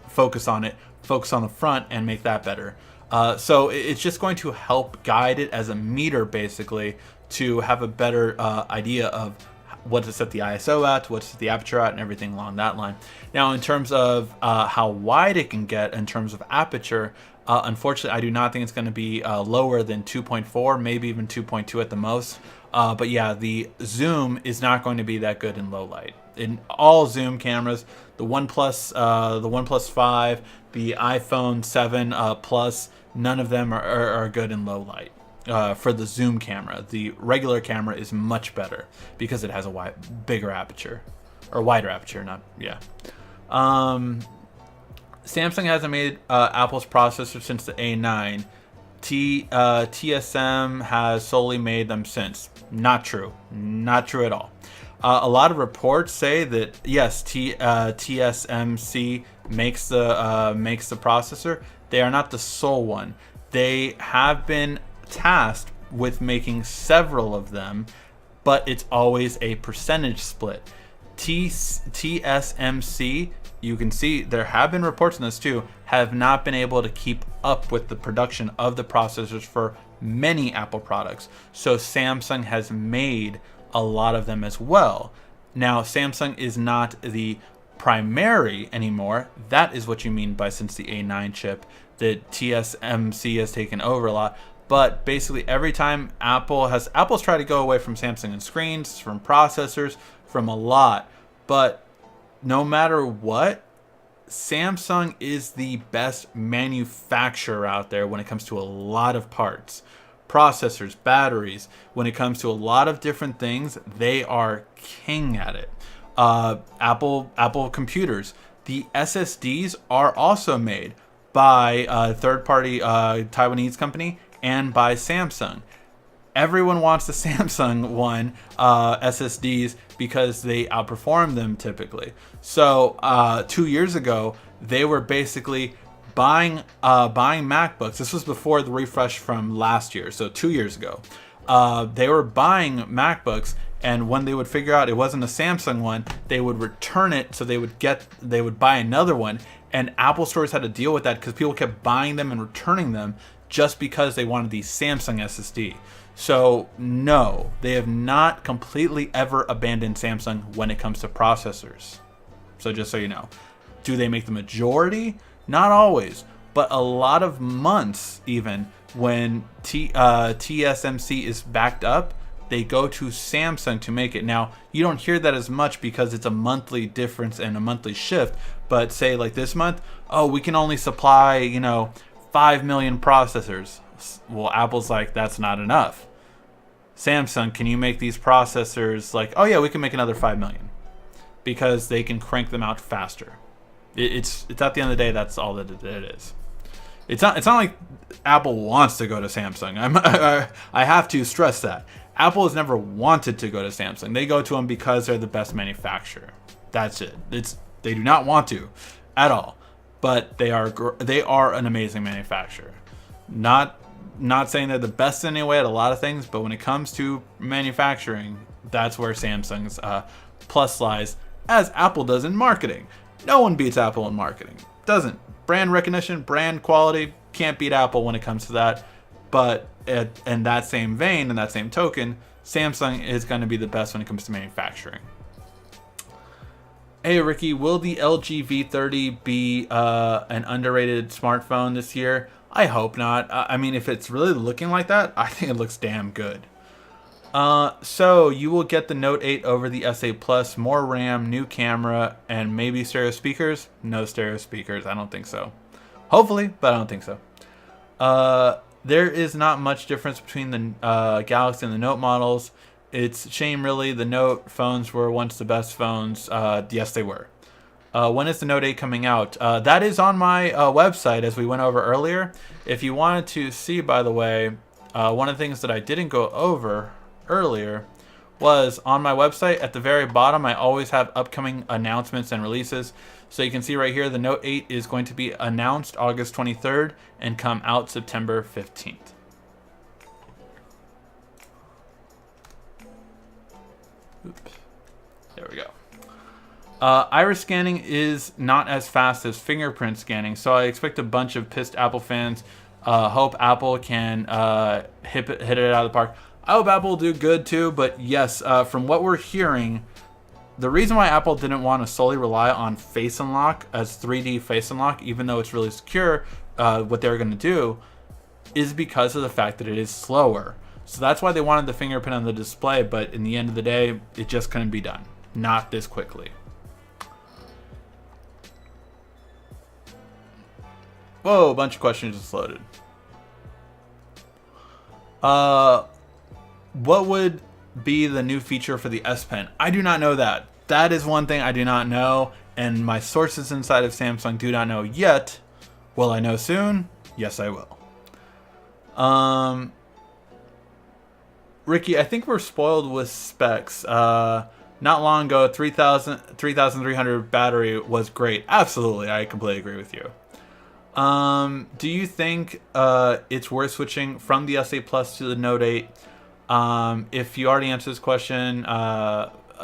focus on it, focus on the front and make that better. So it's just going to help guide it as a meter, basically, to have a better idea of what to set the ISO at, what to set the aperture at, and everything along that line. Now, in terms of how wide it can get in terms of aperture, unfortunately, I do not think it's going to be lower than 2.4, maybe even 2.2 at the most. But yeah, the zoom is not going to be that good in low light. In all zoom cameras, the OnePlus 5, the iPhone 7 Plus, none of them are good in low light. For the zoom camera, the regular camera is much better because it has a bigger aperture, or wider aperture, not, yeah. Samsung hasn't made Apple's processor since the A9. TSM has solely made them since. Not true. Not true at all. A lot of reports say that yes, TSMC makes the processor. They are not the sole one. They have been tasked with making several of them, but it's always a percentage split. TSMC, you can see there have been reports on this too, have not been able to keep up with the production of the processors for many Apple products. So Samsung has made a lot of them as well. Now, Samsung is not the primary anymore. That is what you mean by since the A9 chip, that TSMC has taken over a lot. But basically every time Apple's tried to go away from Samsung and screens, from processors, from a lot. But no matter what, Samsung is the best manufacturer out there when it comes to a lot of parts. Processors, batteries, when it comes to a lot of different things, they are king at it. Apple computers. The SSDs are also made by a third-party Taiwanese company and by Samsung. Everyone wants the Samsung one SSDs because they outperform them typically. So 2 years ago, they were basically buying MacBooks. This was before the refresh from last year, so 2 years ago. They were buying MacBooks, and when they would figure out it wasn't a Samsung one, they would return it. So they would buy another one, and Apple stores had to deal with that because people kept buying them and returning them just because they wanted the Samsung SSD. So no, they have not completely ever abandoned Samsung when it comes to processors. So just so you know, do they make the majority? Not always, but a lot of months, even when TSMC is backed up, they go to Samsung to make it. Now, you don't hear that as much because it's a monthly difference and a monthly shift. But say like this month, oh, we can only supply, 5 million processors. Well, Apple's like, that's not enough. Samsung, can you make these processors? Like, oh yeah, we can make another 5 million. Because they can crank them out faster. It's at the end of the day, that's all that it is. It's not like Apple wants to go to Samsung. I have to stress that. Apple has never wanted to go to Samsung. They go to them because they're the best manufacturer. That's it. They do not want to at all. But they are an amazing manufacturer. Not saying they're the best anyway at a lot of things, but when it comes to manufacturing, that's where Samsung's plus lies, as Apple does in marketing. No one beats Apple in marketing. Doesn't. Brand recognition, brand quality, can't beat Apple when it comes to that. But in that same vein, in that same token, Samsung is going to be the best when it comes to manufacturing. Hey Ricky, will the LG V30 be an underrated smartphone this year? I hope not. I mean, if it's really looking like that, I think it looks damn good. So you will get the Note 8 over the S8 Plus, more RAM, new camera, and maybe stereo speakers? No stereo speakers, I don't think so. Hopefully, but I don't think so. There is not much difference between the Galaxy and the Note models. It's a shame, really. The Note phones were once the best phones. Yes, they were. When is the Note 8 coming out? That is on my website, as we went over earlier. If you wanted to see, by the way, one of the things that I didn't go over earlier was on my website at the very bottom. I always have upcoming announcements and releases. So you can see right here, the Note 8 is going to be announced August 23rd and come out September 15th. Oops. There we go. Iris scanning is not as fast as fingerprint scanning, so I expect a bunch of pissed Apple fans. Hope Apple can hit it out of the park. I hope Apple will do good too, but yes, from what we're hearing, the reason why Apple didn't want to solely rely on Face Unlock as 3D Face Unlock, even though it's really secure, what they're going to do, is because of the fact that it is slower. So that's why they wanted the fingerprint on the display, but in the end of the day, it just couldn't be done. Not this quickly. Whoa, a bunch of questions just loaded. What would be the new feature for the S Pen? I do not know that. That is one thing I do not know, and my sources inside of Samsung do not know yet. Will I know soon? Yes, I will. Ricky, I think we're spoiled with specs. Not long ago, 3,300 battery was great. Absolutely, I completely agree with you. Do you think it's worth switching from the S8 Plus to the Note 8? If you already answered this question,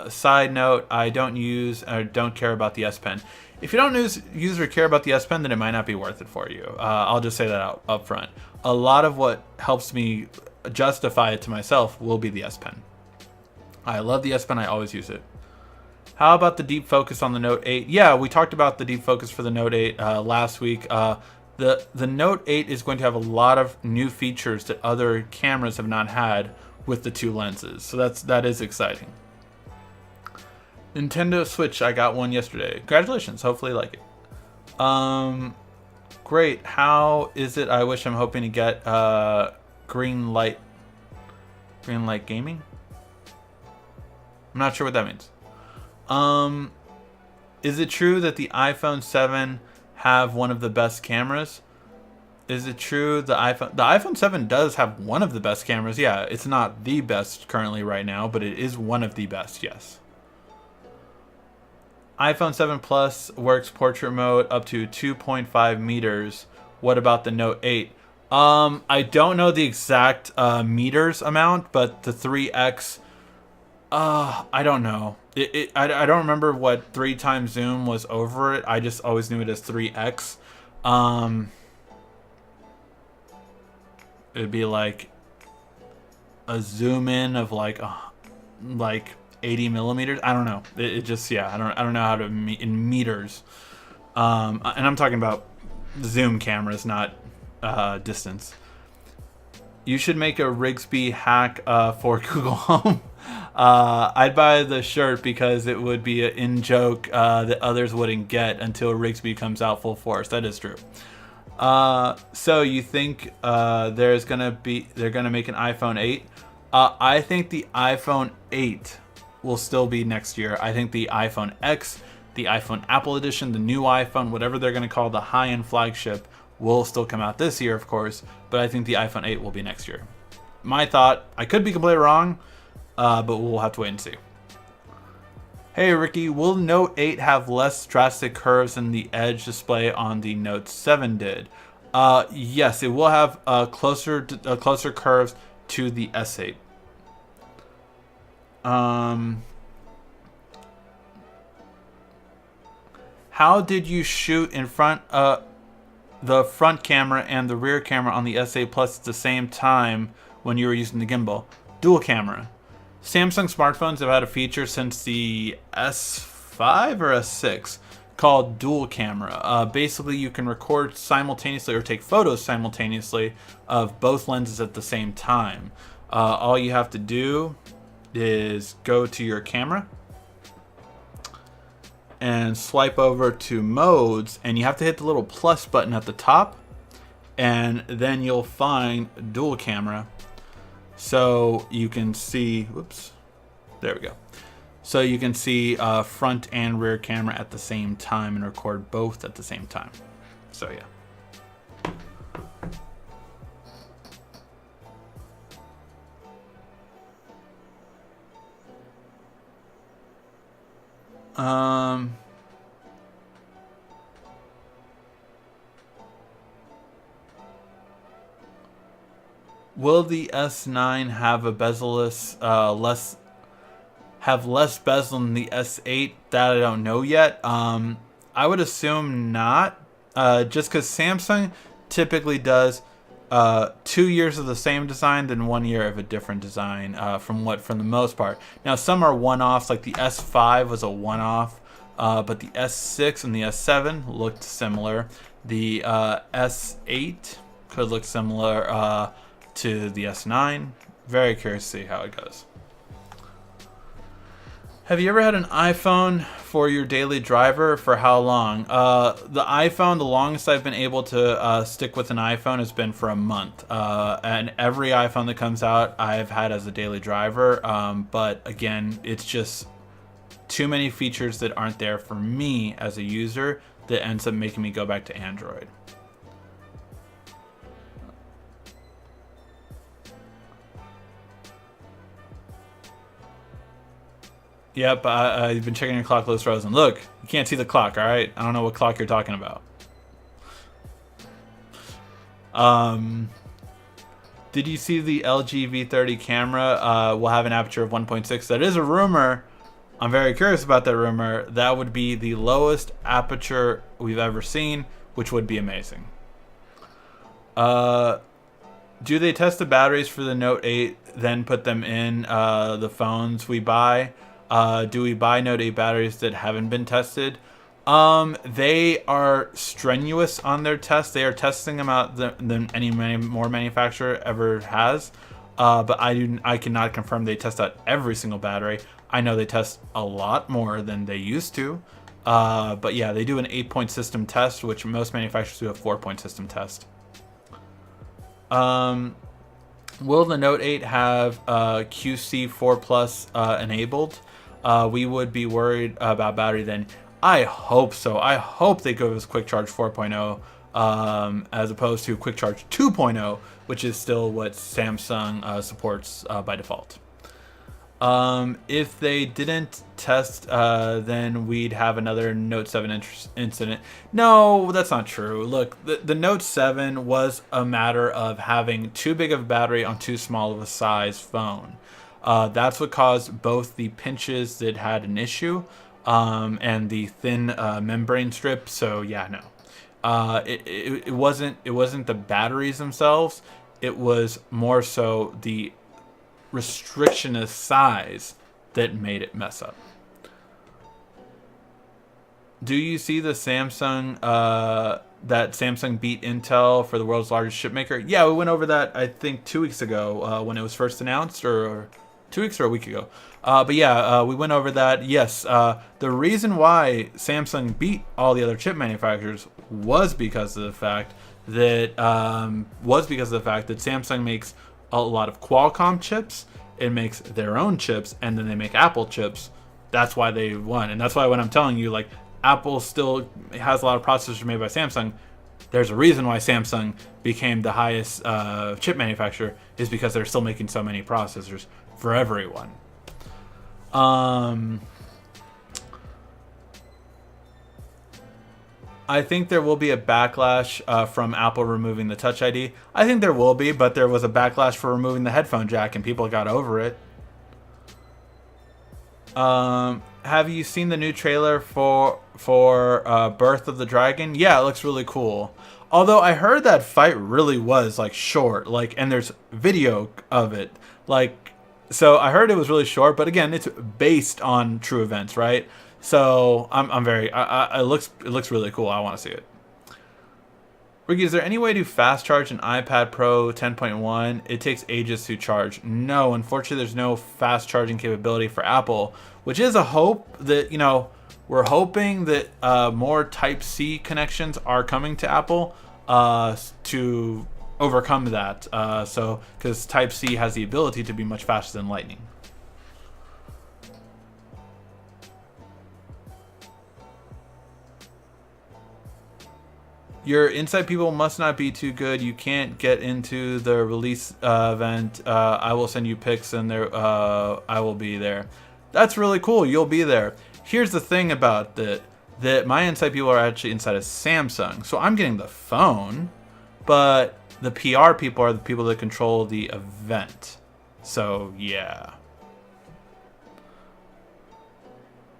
side note, I don't use or don't care about the S Pen. If you don't use or care about the S Pen, then it might not be worth it for you. I'll just say that up front. A lot of what helps me justify it to myself will be the S Pen. I love the S Pen. I always use it. How about the deep focus on the Note 8? Yeah, we talked about the deep focus for the Note 8 last week. The Note 8 is going to have a lot of new features that other cameras have not had with the two lenses. So that is exciting. Nintendo Switch, I got one yesterday. Congratulations, hopefully you like it. Great, how is it? I wish I'm hoping to get green light gaming? I'm not sure what that means. Is it true that the iPhone 7 have one of the best cameras? Is it true the iPhone 7 does have one of the best cameras? Yeah, it's not the best currently right now, but it is one of the best, yes. iPhone 7 Plus works portrait mode up to 2.5 meters. What about the Note 8? I don't know the exact meters amount, but the 3x, I don't know. I don't remember what 3 times zoom was over it. I just always knew it as 3x. It'd be like a zoom in of like 80 millimeters. I don't know. It just, yeah. I don't know how to in meters. And I'm talking about zoom cameras, not distance. You should make a Rigsby hack for Google Home. I'd buy the shirt because it would be an in-joke that others wouldn't get until Rigsby comes out full force. That is true. So you think they're gonna make an iPhone 8? I think the iPhone 8 will still be next year. I think the iPhone X, the iPhone Apple Edition, the new iPhone, whatever they're gonna call the high-end flagship, will still come out this year, of course. But I think the iPhone 8 will be next year. My thought. I could be completely wrong, but we'll have to wait and see. Hey Ricky, will Note 8 have less drastic curves than the Edge display on the Note 7 did? Yes, it will have closer curves to the S8. How did you shoot in front the front camera and the rear camera on the S8 Plus at the same time when you were using the gimbal? Dual camera. Samsung smartphones have had a feature since the S5 or S6 called dual camera. Basically, you can record simultaneously or take photos simultaneously of both lenses at the same time. All you have to do is go to your camera and swipe over to modes, and you have to hit the little plus button at the top, and then you'll find dual camera. So you can see, whoops, there we go. So you can see front and rear camera at the same time and record both at the same time. So yeah. Will the S9 have a bezel-less, less bezel than the S8? That I don't know yet. I would assume not, just because Samsung typically does 2 years of the same design, then 1 year of a different design. For the most part. Now some are one-offs, like the S5 was a one-off, but the S6 and the S7 looked similar. The S8 could look similar to the S9. Very curious to see how it goes. Have you ever had an iPhone for your daily driver? For how long? The iPhone, the longest I've been able to stick with an iPhone has been for a month. And every iPhone that comes out, I've had as a daily driver. But again, it's just too many features that aren't there for me as a user that ends up making me go back to Android. Yep, you've been checking your clock, Lewis Rosen. Look, you can't see the clock, all right? I don't know what clock you're talking about. Did you see the LG V30 camera will have an aperture of 1.6? That is a rumor. I'm very curious about that rumor. That would be the lowest aperture we've ever seen, which would be amazing. Do they test the batteries for the Note 8, then put them in the phones we buy? Do we buy Note 8 batteries that haven't been tested? They are strenuous on their tests. They are testing them out than any more manufacturer ever has. But I cannot confirm they test out every single battery. I know they test a lot more than they used to. But yeah, they do an 8-point system test, which most manufacturers do a 4-point system test. Will the Note 8 have QC4 Plus enabled? we would be worried about battery, then I hope so. I hope they go with Quick Charge 4.0 as opposed to Quick Charge 2.0, which is still what Samsung supports by default. If they didn't test, then we'd have another Note 7 incident. No, that's not true. Look, the Note 7 was a matter of having too big of a battery on too small of a size phone. That's what caused both the pinches that had an issue, and the thin membrane strip. So yeah, no. It wasn't the batteries themselves. It was more so the restriction of size that made it mess up. Do you see the Samsung that Samsung beat Intel for the world's largest chip maker? Yeah, we went over that I think 2 weeks ago when it was first announced, or 2 weeks or a week ago. But yeah, we went over that. Yes, the reason why Samsung beat all the other chip manufacturers was because of the fact that Samsung makes a lot of Qualcomm chips. It makes their own chips, and then they make Apple chips. That's why they won, and that's why when I'm telling you, like, Apple still has a lot of processors made by Samsung, there's a reason why Samsung became the highest chip manufacturer, is because they're still making so many processors for everyone. I think there will be a backlash from Apple removing the Touch ID. I think there will be, but there was a backlash for removing the headphone jack, and people got over it. Have you seen the new trailer for Birth of the Dragon? Yeah, it looks really cool. Although I heard that fight really was like short, like, and there's video of it, like, so I heard it was really short. But again, it's based on true events, right? So I'm very. It looks really cool. I want to see it. Ricky, is there any way to fast charge an iPad Pro 10.1? It takes ages to charge. No, unfortunately, there's no fast charging capability for Apple, which is a hope that, you know, we're hoping that more Type-C connections are coming to Apple to overcome that. So, because Type-C has the ability to be much faster than Lightning. Your Insight people must not be too good. You can't get into the release event. I will send you pics, and there I will be there. That's really cool. You'll be there. Here's the thing about that my Insight people are actually inside of Samsung, so I'm getting the phone, but the PR people are the people that control the event. So yeah.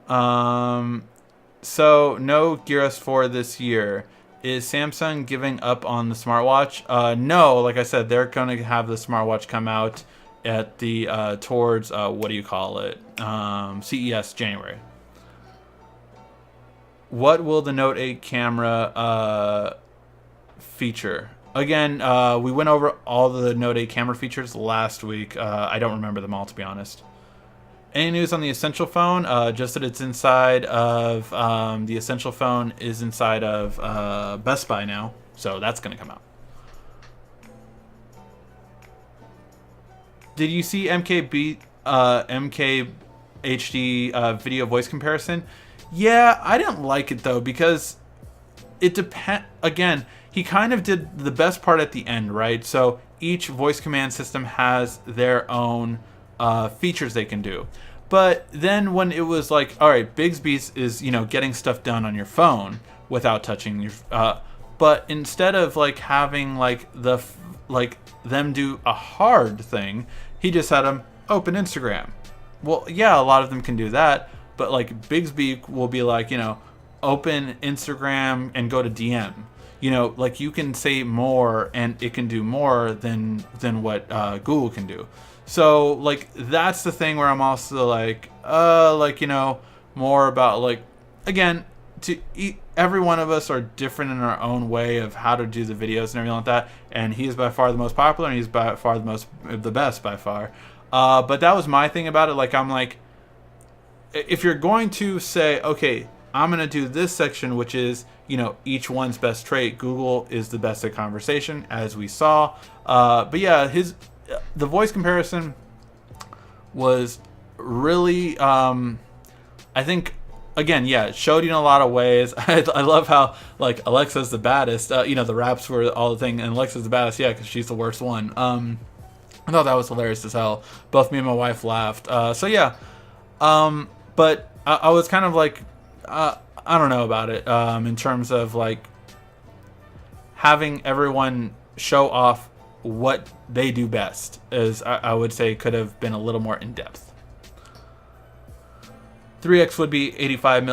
So no Gear S4 this year. Is Samsung giving up on the smartwatch? No, like I said, they're going to have the smartwatch come out at the towards what do you call it? CES January. What will the Note 8 camera feature? Again, we went over all the Note 8 camera features last week. I don't remember them all, to be honest. Any news on the Essential phone? Just that it's inside of the Essential phone is inside of Best Buy now, so that's going to come out. Did you see MKHD video voice comparison? Yeah, I didn't like it though, because it depend. Again, he kind of did the best part at the end, right? So each voice command system has their own features they can do. But then when it was like, all right, Bixby's is, you know, getting stuff done on your phone without touching your but instead of like having like them do a hard thing, he just had them open Instagram. Well, yeah, a lot of them can do that, but like Bixby will be like, you know, open Instagram and go to DM. You know, like you can say more, and it can do more than what Google can do. So like that's the thing where I'm also like you know, more about like, again, every one of us are different in our own way of how to do the videos and everything like that. And he is by far the most popular, and he's by far the best by far. But that was my thing about it. Like I'm like, if you're going to say, okay, I'm going to do this section, which is, you know, each one's best trait. Google is the best at conversation, as we saw. But yeah, the voice comparison was really I think again, yeah, it showed you in a lot of ways. I love how like Alexa's the baddest. The raps were all the thing, and Alexa's the baddest, yeah, because she's the worst one. I thought that was hilarious as hell. Both me and my wife laughed. So yeah, but I was kind of like, I don't know about it in terms of like having everyone show off what they do best. Is I would say could have been a little more in depth. 3x would be 85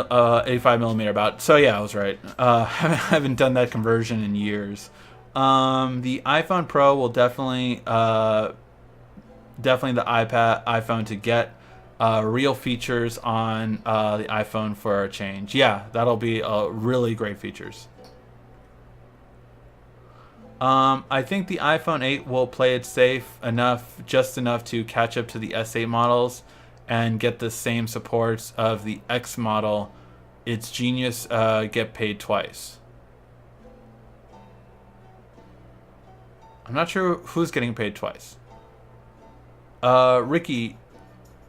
millimeter about. So yeah, I was right. I haven't done that conversion in years. The iPhone Pro will definitely the iPhone to get real features on the iPhone for a change. Yeah, that'll be really great features. I think the iPhone 8 will play it safe enough, just enough to catch up to the S8 models and get the same supports of the X model. It's genius. Get paid twice. I'm not sure who's getting paid twice. Ricky,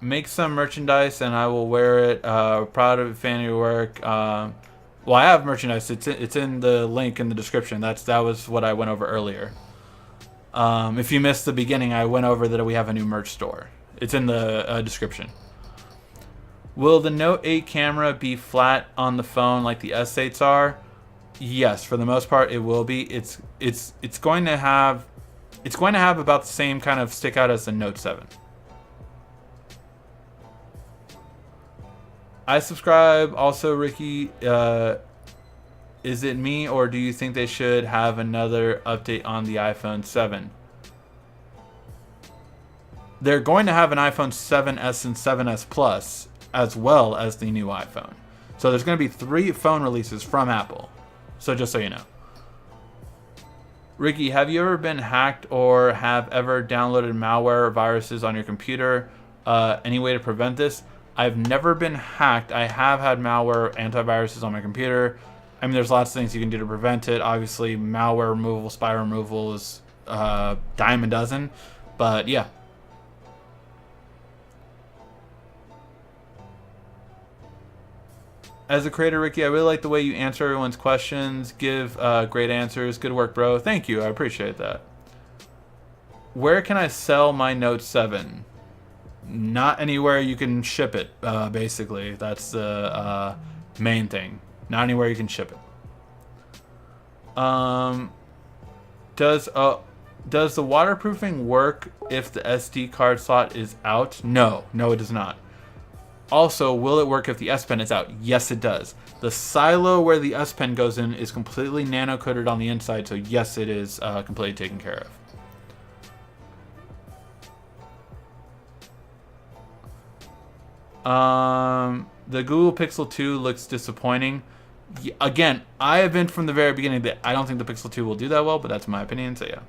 make some merchandise and I will wear it. Proud of fan of your work. Well, I have merchandise. It's in the link in the description. That was what I went over earlier. If you missed the beginning, I went over that we have a new merch store. It's in the description. Will the Note 8 camera be flat on the phone like the S8s are? Yes, for the most part it will be. It's going to have about the same kind of stick out as the Note 7. I subscribe also, Ricky. Is it me or do you think they should have another update on the iPhone 7? They're going to have an iPhone 7s and 7s Plus as well as the new iPhone. So there's going to be 3 phone releases from Apple. So just so you know. Ricky, have you ever been hacked or have ever downloaded malware or viruses on your computer? Any way to prevent this? I've never been hacked. I have had malware, antiviruses on my computer. I mean, there's lots of things you can do to prevent it. Obviously, malware removal, spy removal is dime a dozen. But yeah. As a creator, Ricky, I really like the way you answer everyone's questions. Give great answers. Good work, bro. Thank you. I appreciate that. Where can I sell my Note 7? Not anywhere you can ship it, basically. That's the main thing. Not anywhere you can ship it. Does the waterproofing work if the SD card slot is out? No, it does not. Also, will it work if the S Pen is out? Yes, it does. The silo where the S Pen goes in is completely nano-coated on the inside, so yes, it is completely taken care of. The Google Pixel 2 looks disappointing. Again, I have been from the very beginning that I don't think the Pixel 2 will do that well, but that's my opinion, so yeah.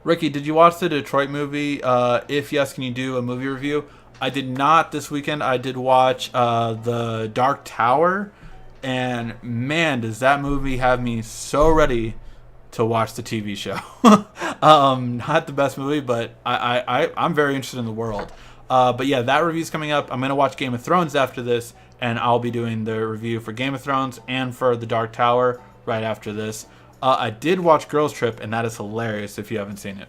Ricky, did you watch the Detroit movie? If yes, can you do a movie review? I did not this weekend. I did watch The Dark Tower, and man, does that movie have me so ready to watch the TV show. Not the best movie, but I'm very interested in the world. But yeah, that review's coming up. I'm going to watch Game of Thrones after this, and I'll be doing the review for Game of Thrones and for The Dark Tower right after this. I did watch Girls Trip, and that is hilarious if you haven't seen it.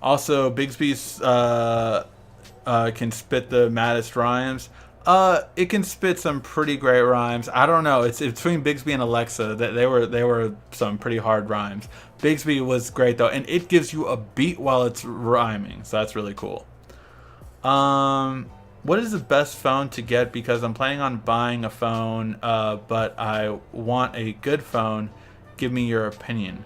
Also, Bigsby's can spit the maddest rhymes. It can spit some pretty great rhymes. I don't know. It's between Bigsby and Alexa. They were some pretty hard rhymes. Bigsby was great though, and it gives you a beat while it's rhyming, so that's really cool. What is the best phone to get? Because I'm planning on buying a phone, but I want a good phone. Give me your opinion.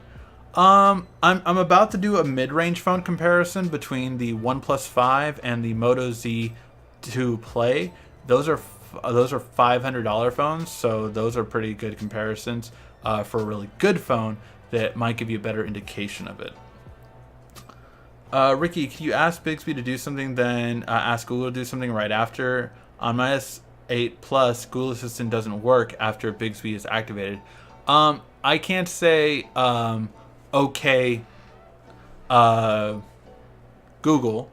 I'm about to do a mid-range phone comparison between the OnePlus 5 and the Moto Z2 Play. Those are $500 phones, so those are pretty good comparisons for a really good phone that might give you a better indication of it. Ricky, can you ask Bixby to do something, then ask Google to do something right after? On my S8 Plus, Google Assistant doesn't work after Bixby is activated. I can't say okay, Google,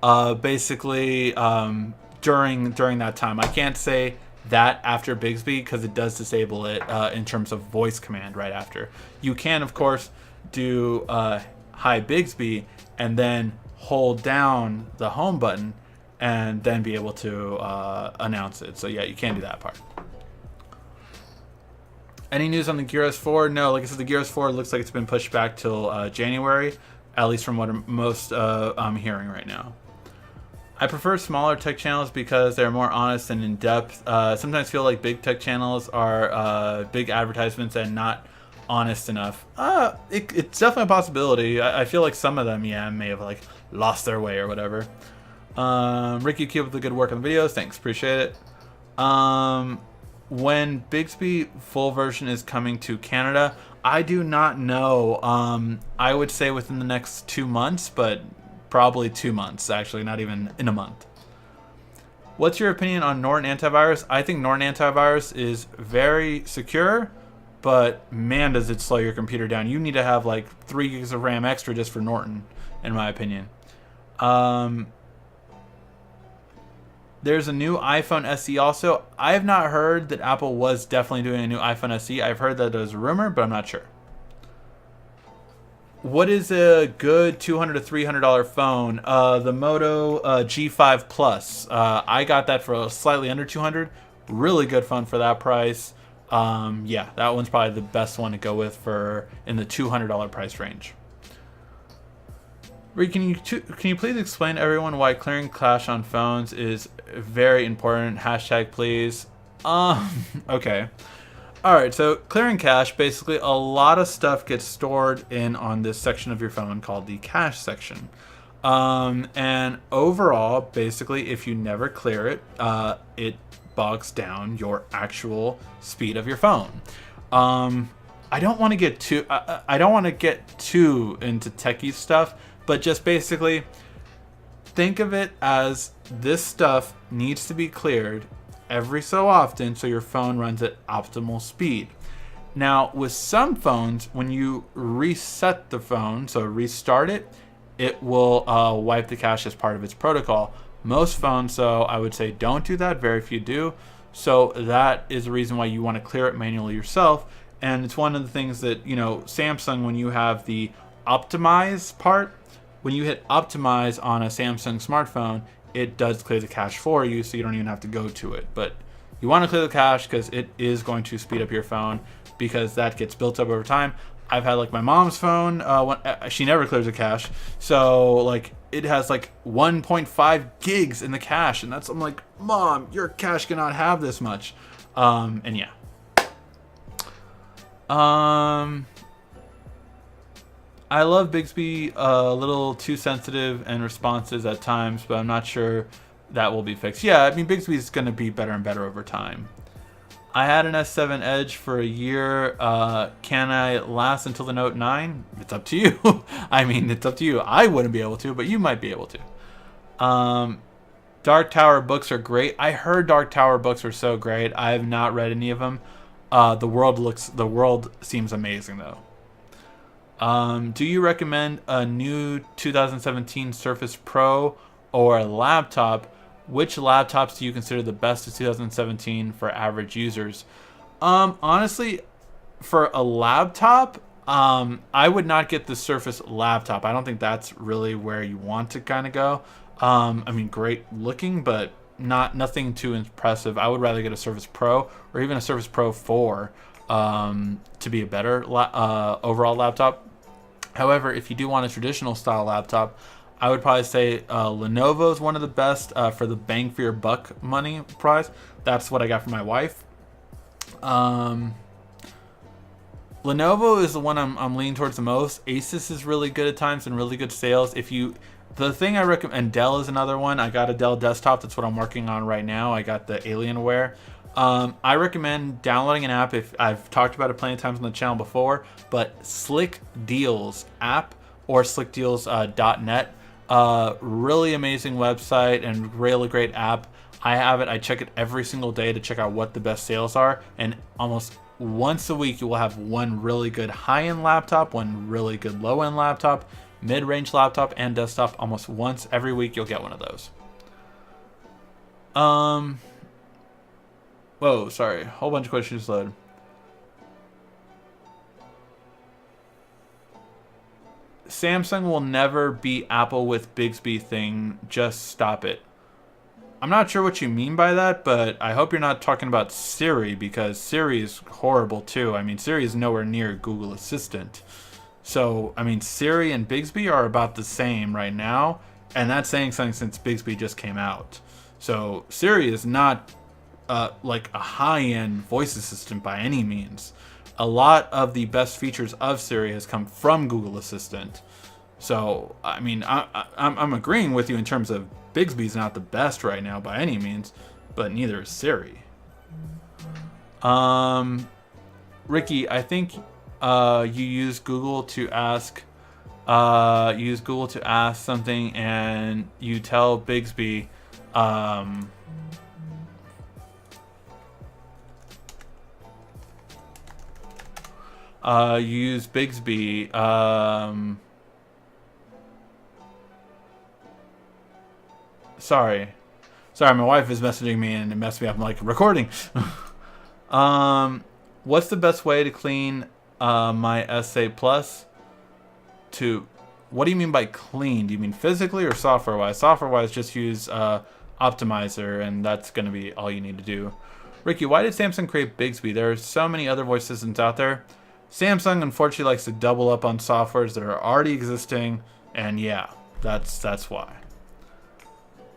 basically during that time. I can't say that after Bixby because it does disable it in terms of voice command right after. You can, of course, do hi Bixby and then hold down the home button and then be able to announce it. So yeah, you can do that part. Any news on the Gear S4? No, like I said, the Gear S4 looks like it's been pushed back till January, at least from what most I'm hearing right now. I prefer smaller tech channels because they're more honest and in-depth. Sometimes feel like big tech channels are big advertisements and not honest enough. It's definitely a possibility. I feel like some of them, yeah, may have like lost their way or whatever. Ricky, keep up the good work on the videos. Thanks, appreciate it. When Bixby full version is coming to Canada, I do not know. I would say within the next 2 months, but probably 2 months, actually, not even in a month. What's your opinion on Norton antivirus? I think Norton antivirus is very secure, but man, does it slow your computer down. You need to have like 3 gigs of RAM extra just for Norton, in my opinion. There's a new iPhone SE also. I have not heard that Apple was definitely doing a new iPhone SE. I've heard that there's a rumor, but I'm not sure. What is a good $200 to $300 phone? The Moto G5 Plus. I got that for slightly under $200. Really good phone for that price. Yeah, that one's probably the best one to go with for in the $200 price range. Reed, can you please explain to everyone why clearing cache on phones is very important? Hashtag please. Okay. Alright, so clearing cache, basically a lot of stuff gets stored in on this section of your phone called the cache section. And overall, basically, if you never clear it, it bogs down your actual speed of your phone. I don't want to get too into techie stuff, but just basically think of it as this stuff needs to be cleared every so often so your phone runs at optimal speed. Now, with some phones, when you reset the phone, so restart it, it will wipe the cache as part of its protocol. Most phones, though, I would say don't do that. Very few do. So that is the reason why you want to clear it manually yourself. And it's one of the things that, you know, Samsung, when you have the optimize part, when you hit optimize on a Samsung smartphone, it does clear the cache for you, so you don't even have to go to it. But you want to clear the cache because it is going to speed up your phone, because that gets built up over time. I've had like my mom's phone, she never clears the cache, so like it has like 1.5 gigs in the cache, and I'm like, Mom, your cache cannot have this much. And yeah. I love Bixby, a little too sensitive and responses at times, but I'm not sure that will be fixed. Yeah, I mean, Bixby is going to be better and better over time. I had an S7 Edge for a year. Can I last until the Note 9? It's up to you. I mean, it's up to you. I wouldn't be able to, but you might be able to. Dark Tower books are great. I heard Dark Tower books are so great. I have not read any of them. The world seems amazing though. Do you recommend a new 2017 Surface Pro or a laptop? Which laptops do you consider the best of 2017 for average users? Honestly, for a laptop, I would not get the Surface laptop. I don't think that's really where you want to kind of go. I mean, great looking, but nothing too impressive. I would rather get a Surface Pro or even a Surface Pro 4 to be a better overall laptop. However, if you do want a traditional style laptop, I would probably say Lenovo is one of the best for the bang for your buck money price. That's what I got for my wife. Lenovo is the one I'm leaning towards the most. Asus is really good at times and really good sales. The thing I recommend, and Dell is another one. I got a Dell desktop. That's what I'm working on right now. I got the Alienware. I recommend downloading an app. If I've talked about it plenty of times on the channel before, but Slick Deals app or slickdeals.net. Really amazing website and really great app. I have it. I check it every single day to check out what the best sales are. And almost once a week, you will have one really good high-end laptop, one really good low-end laptop, mid-range laptop and desktop. Almost once every week you'll get one of those. Whoa, sorry. Whole bunch of questions load. Samsung will never beat Apple with Bixby thing. Just stop it. I'm not sure what you mean by that, but I hope you're not talking about Siri, because Siri is horrible too. I mean, Siri is nowhere near Google Assistant. So, I mean, Siri and Bixby are about the same right now, and that's saying something since Bixby just came out. So, Siri is not like a high-end voice assistant by any means. A lot of the best features of Siri has come from Google Assistant. So, I mean, I'm agreeing with you in terms of Bixby's not the best right now by any means, but neither is Siri. Ricky, I think you use Google to ask something, and you tell Bixby you use Bixby. Sorry, my wife is messaging me and it messed me up. I'm like, recording. What's the best way to clean my SA Plus? What do you mean by clean? Do you mean physically or software-wise? Software-wise, just use Optimizer, and that's going to be all you need to do. Ricky, why did Samsung create Bixby? There are so many other voice systems out there. Samsung, unfortunately, likes to double up on softwares that are already existing, and yeah, that's why.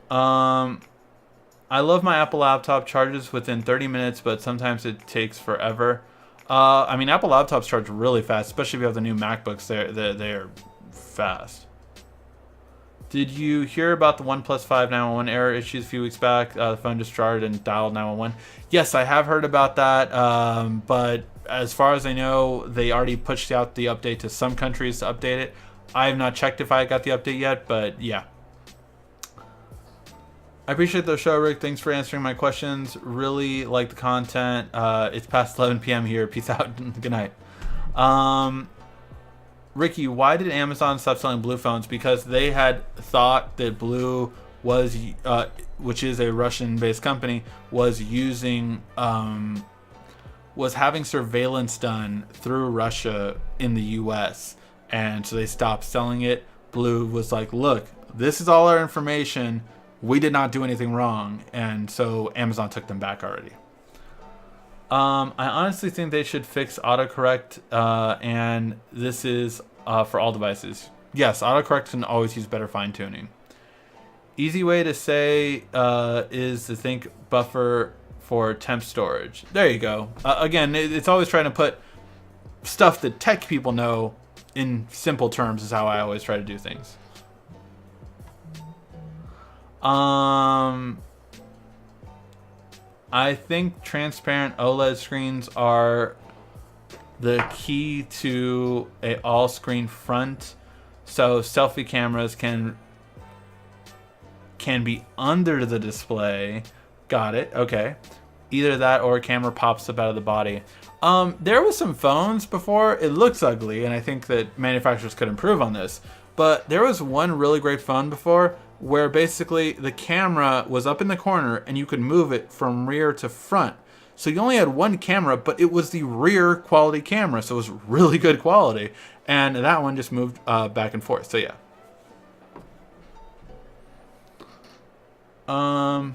I love my Apple laptop. Charges within 30 minutes, but sometimes it takes forever. I mean, Apple laptops charge really fast, especially if you have the new MacBooks. They're fast. Did you hear about the OnePlus 5 911 error issues a few weeks back? The phone just started and dialed 911. Yes, I have heard about that, but as far as I know, they already pushed out the update to some countries to update it. I have not checked if I got the update yet, but yeah. I appreciate the show, Rick. Thanks for answering my questions. Really like the content. It's past 11 p.m. here. Peace out. Good night. Ricky, why did Amazon stop selling Blue phones? Because they had thought that Blue was, which is a Russian-based company, was having surveillance done through Russia in the U.S. And so they stopped selling it. Blue was like, look, this is all our information. We did not do anything wrong. And so Amazon took them back already. I honestly think they should fix autocorrect, and this is for all devices. Yes, autocorrect can always use better fine-tuning. Easy way to say is to think buffer for temp storage. There you go. Again, it's always trying to put stuff that tech people know in simple terms is how I always try to do things. I think transparent OLED screens are the key to a all-screen front, so selfie cameras can be under the display. Got it. Okay. Either that or a camera pops up out of the body. There was some phones before. It looks ugly, and I think that manufacturers could improve on this. But there was one really great phone before where basically the camera was up in the corner and you could move it from rear to front. So you only had one camera, but it was the rear quality camera. So it was really good quality. And that one just moved back and forth. So yeah. I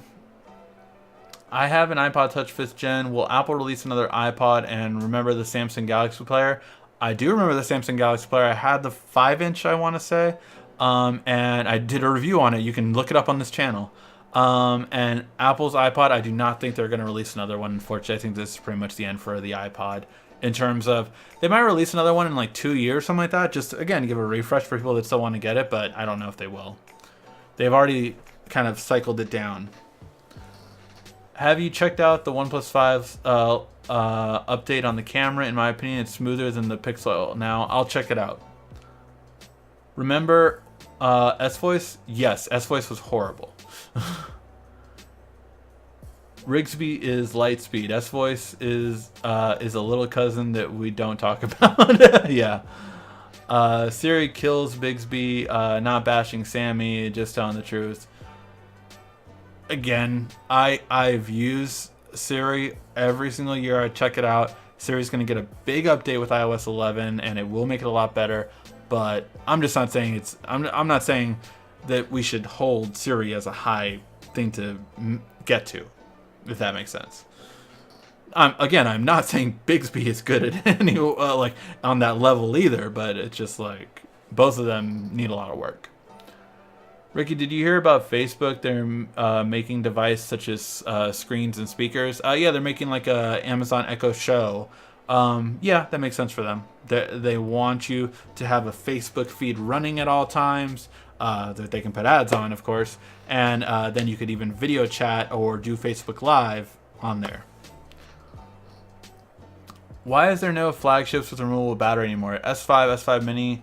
have an iPod Touch 5th Gen. Will Apple release another iPod and remember the Samsung Galaxy Player? I do remember the Samsung Galaxy Player. I had the 5-inch, I want to say. And I did a review on it. You can look it up on this channel. And Apple's iPod, I do not think they're going to release another one. Unfortunately, I think this is pretty much the end for the iPod. In terms of, they might release another one in like 2 years, something like that. Just, again, give a refresh for people that still want to get it, but I don't know if they will. They've already kind of cycled it down. Have you checked out the OnePlus 5's update on the camera? In my opinion, it's smoother than the Pixel. Now, I'll check it out. Remember S-Voice? Yes, S-Voice was horrible. Rigsby is Lightspeed. S-Voice is a little cousin that we don't talk about. Yeah. Siri kills Bigsby, not bashing Sammy, just telling the truth. Again, I've used Siri every single year. I check it out. Siri's going to get a big update with iOS 11, and it will make it a lot better. But I'm just not saying it's. I'm not saying that we should hold Siri as a high thing to get to, if that makes sense. I'm not saying Bigsby is good at any like on that level either, but it's just like both of them need a lot of work. Ricky, did you hear about Facebook? They're making devices such as screens and speakers. Yeah, they're making like a Amazon Echo Show. Yeah, that makes sense for them. They want you to have a Facebook feed running at all times that they can put ads on, of course. And then you could even video chat or do Facebook Live on there. Why is there no flagships with removable battery anymore? S5, S5 Mini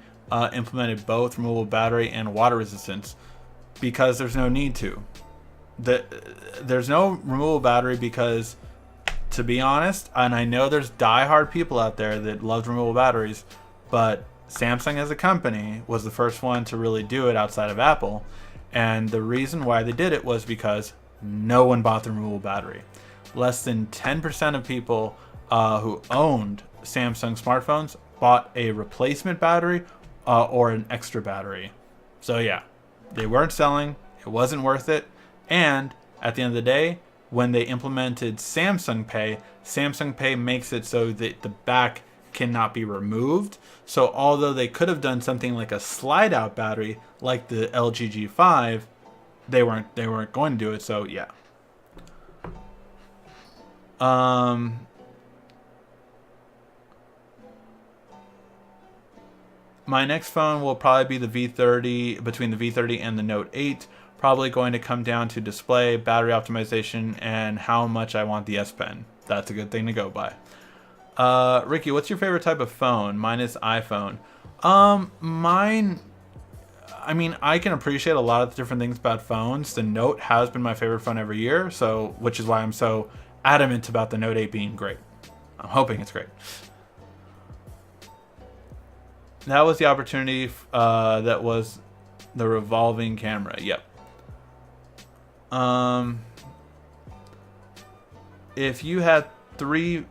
implemented both removable battery and water resistance because there's no need to. There's no removable battery because, to be honest, and I know there's diehard people out there that love removable batteries, but Samsung as a company was the first one to really do it outside of Apple. And the reason why they did it was because no one bought the removable battery. Less than 10% of people who owned Samsung smartphones bought a replacement battery or an extra battery. So yeah, they weren't selling. It wasn't worth it. And at the end of the day, when they implemented Samsung Pay makes it so that the back cannot be removed. So although they could have done something like a slide out battery like the LG G5, they weren't going to do it. So yeah. My next phone will probably be the V30, between the V30 and the Note 8. Probably going to come down to display, battery optimization, and how much I want the S Pen. That's a good thing to go by. Ricky, what's your favorite type of phone? Mine is iPhone. Mine, I mean, I can appreciate a lot of the different things about phones. The Note has been my favorite phone every year, so which is why I'm so adamant about the Note 8 being great. I'm hoping it's great. That was the opportunity. That was the revolving camera. Yep. If you had three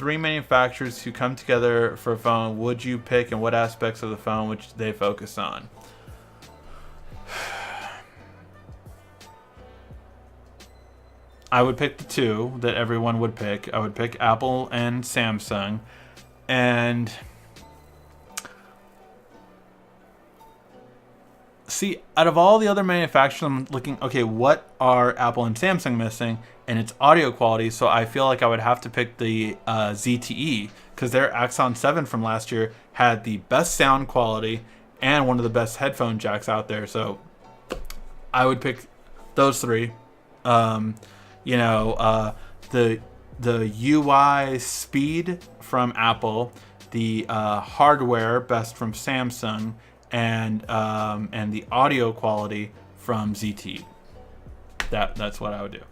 manufacturers who come together for a phone, would you pick, and what aspects of the phone would they focus on? I would pick the two that everyone would pick. I would pick Apple and Samsung, and see, out of all the other manufacturers, I'm looking, okay, what are Apple and Samsung missing? And it's audio quality, so I feel like I would have to pick the ZTE, because their Axon 7 from last year had the best sound quality and one of the best headphone jacks out there. So I would pick those three. The UI speed from Apple, the hardware best from Samsung, and the audio quality from ZTE. That's what I would do.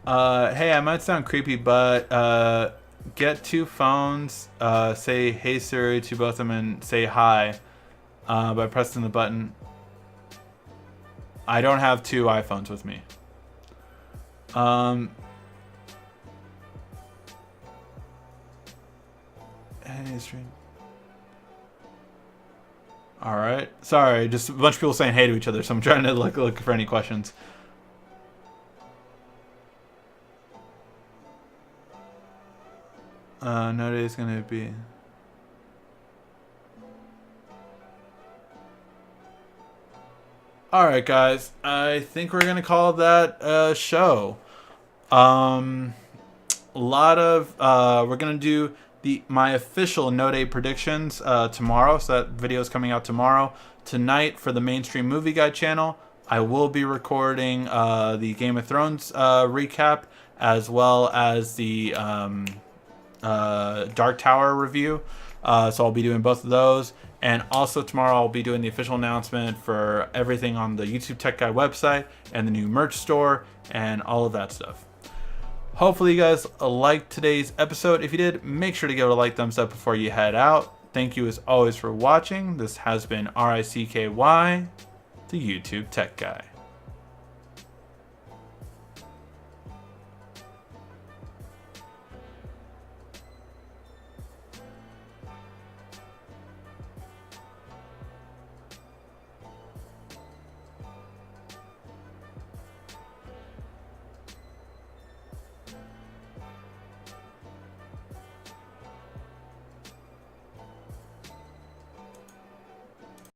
Hey, I might sound creepy, but get two phones, say "Hey Siri" to both of them, and say "Hi" by pressing the button. I don't have two iPhones with me. Hey, stream. All right. Sorry, just a bunch of people saying hey to each other, so I'm trying to look for any questions. No day is gonna be. All right, guys. I think we're gonna call that a show. A lot of we're gonna do my official Note 8 predictions tomorrow, so that video is coming out tomorrow. Tonight, for the Mainstream Movie Guide channel, I will be recording the Game of Thrones recap, as well as the Dark Tower review. So I'll be doing both of those. And also tomorrow I'll be doing the official announcement for everything on the YouTube Tech Guy website and the new merch store and all of that stuff. Hopefully you guys liked today's episode. If you did, make sure to give it a like, thumbs up before you head out. Thank you as always for watching. This has been RICKY, the YouTube Tech Guy.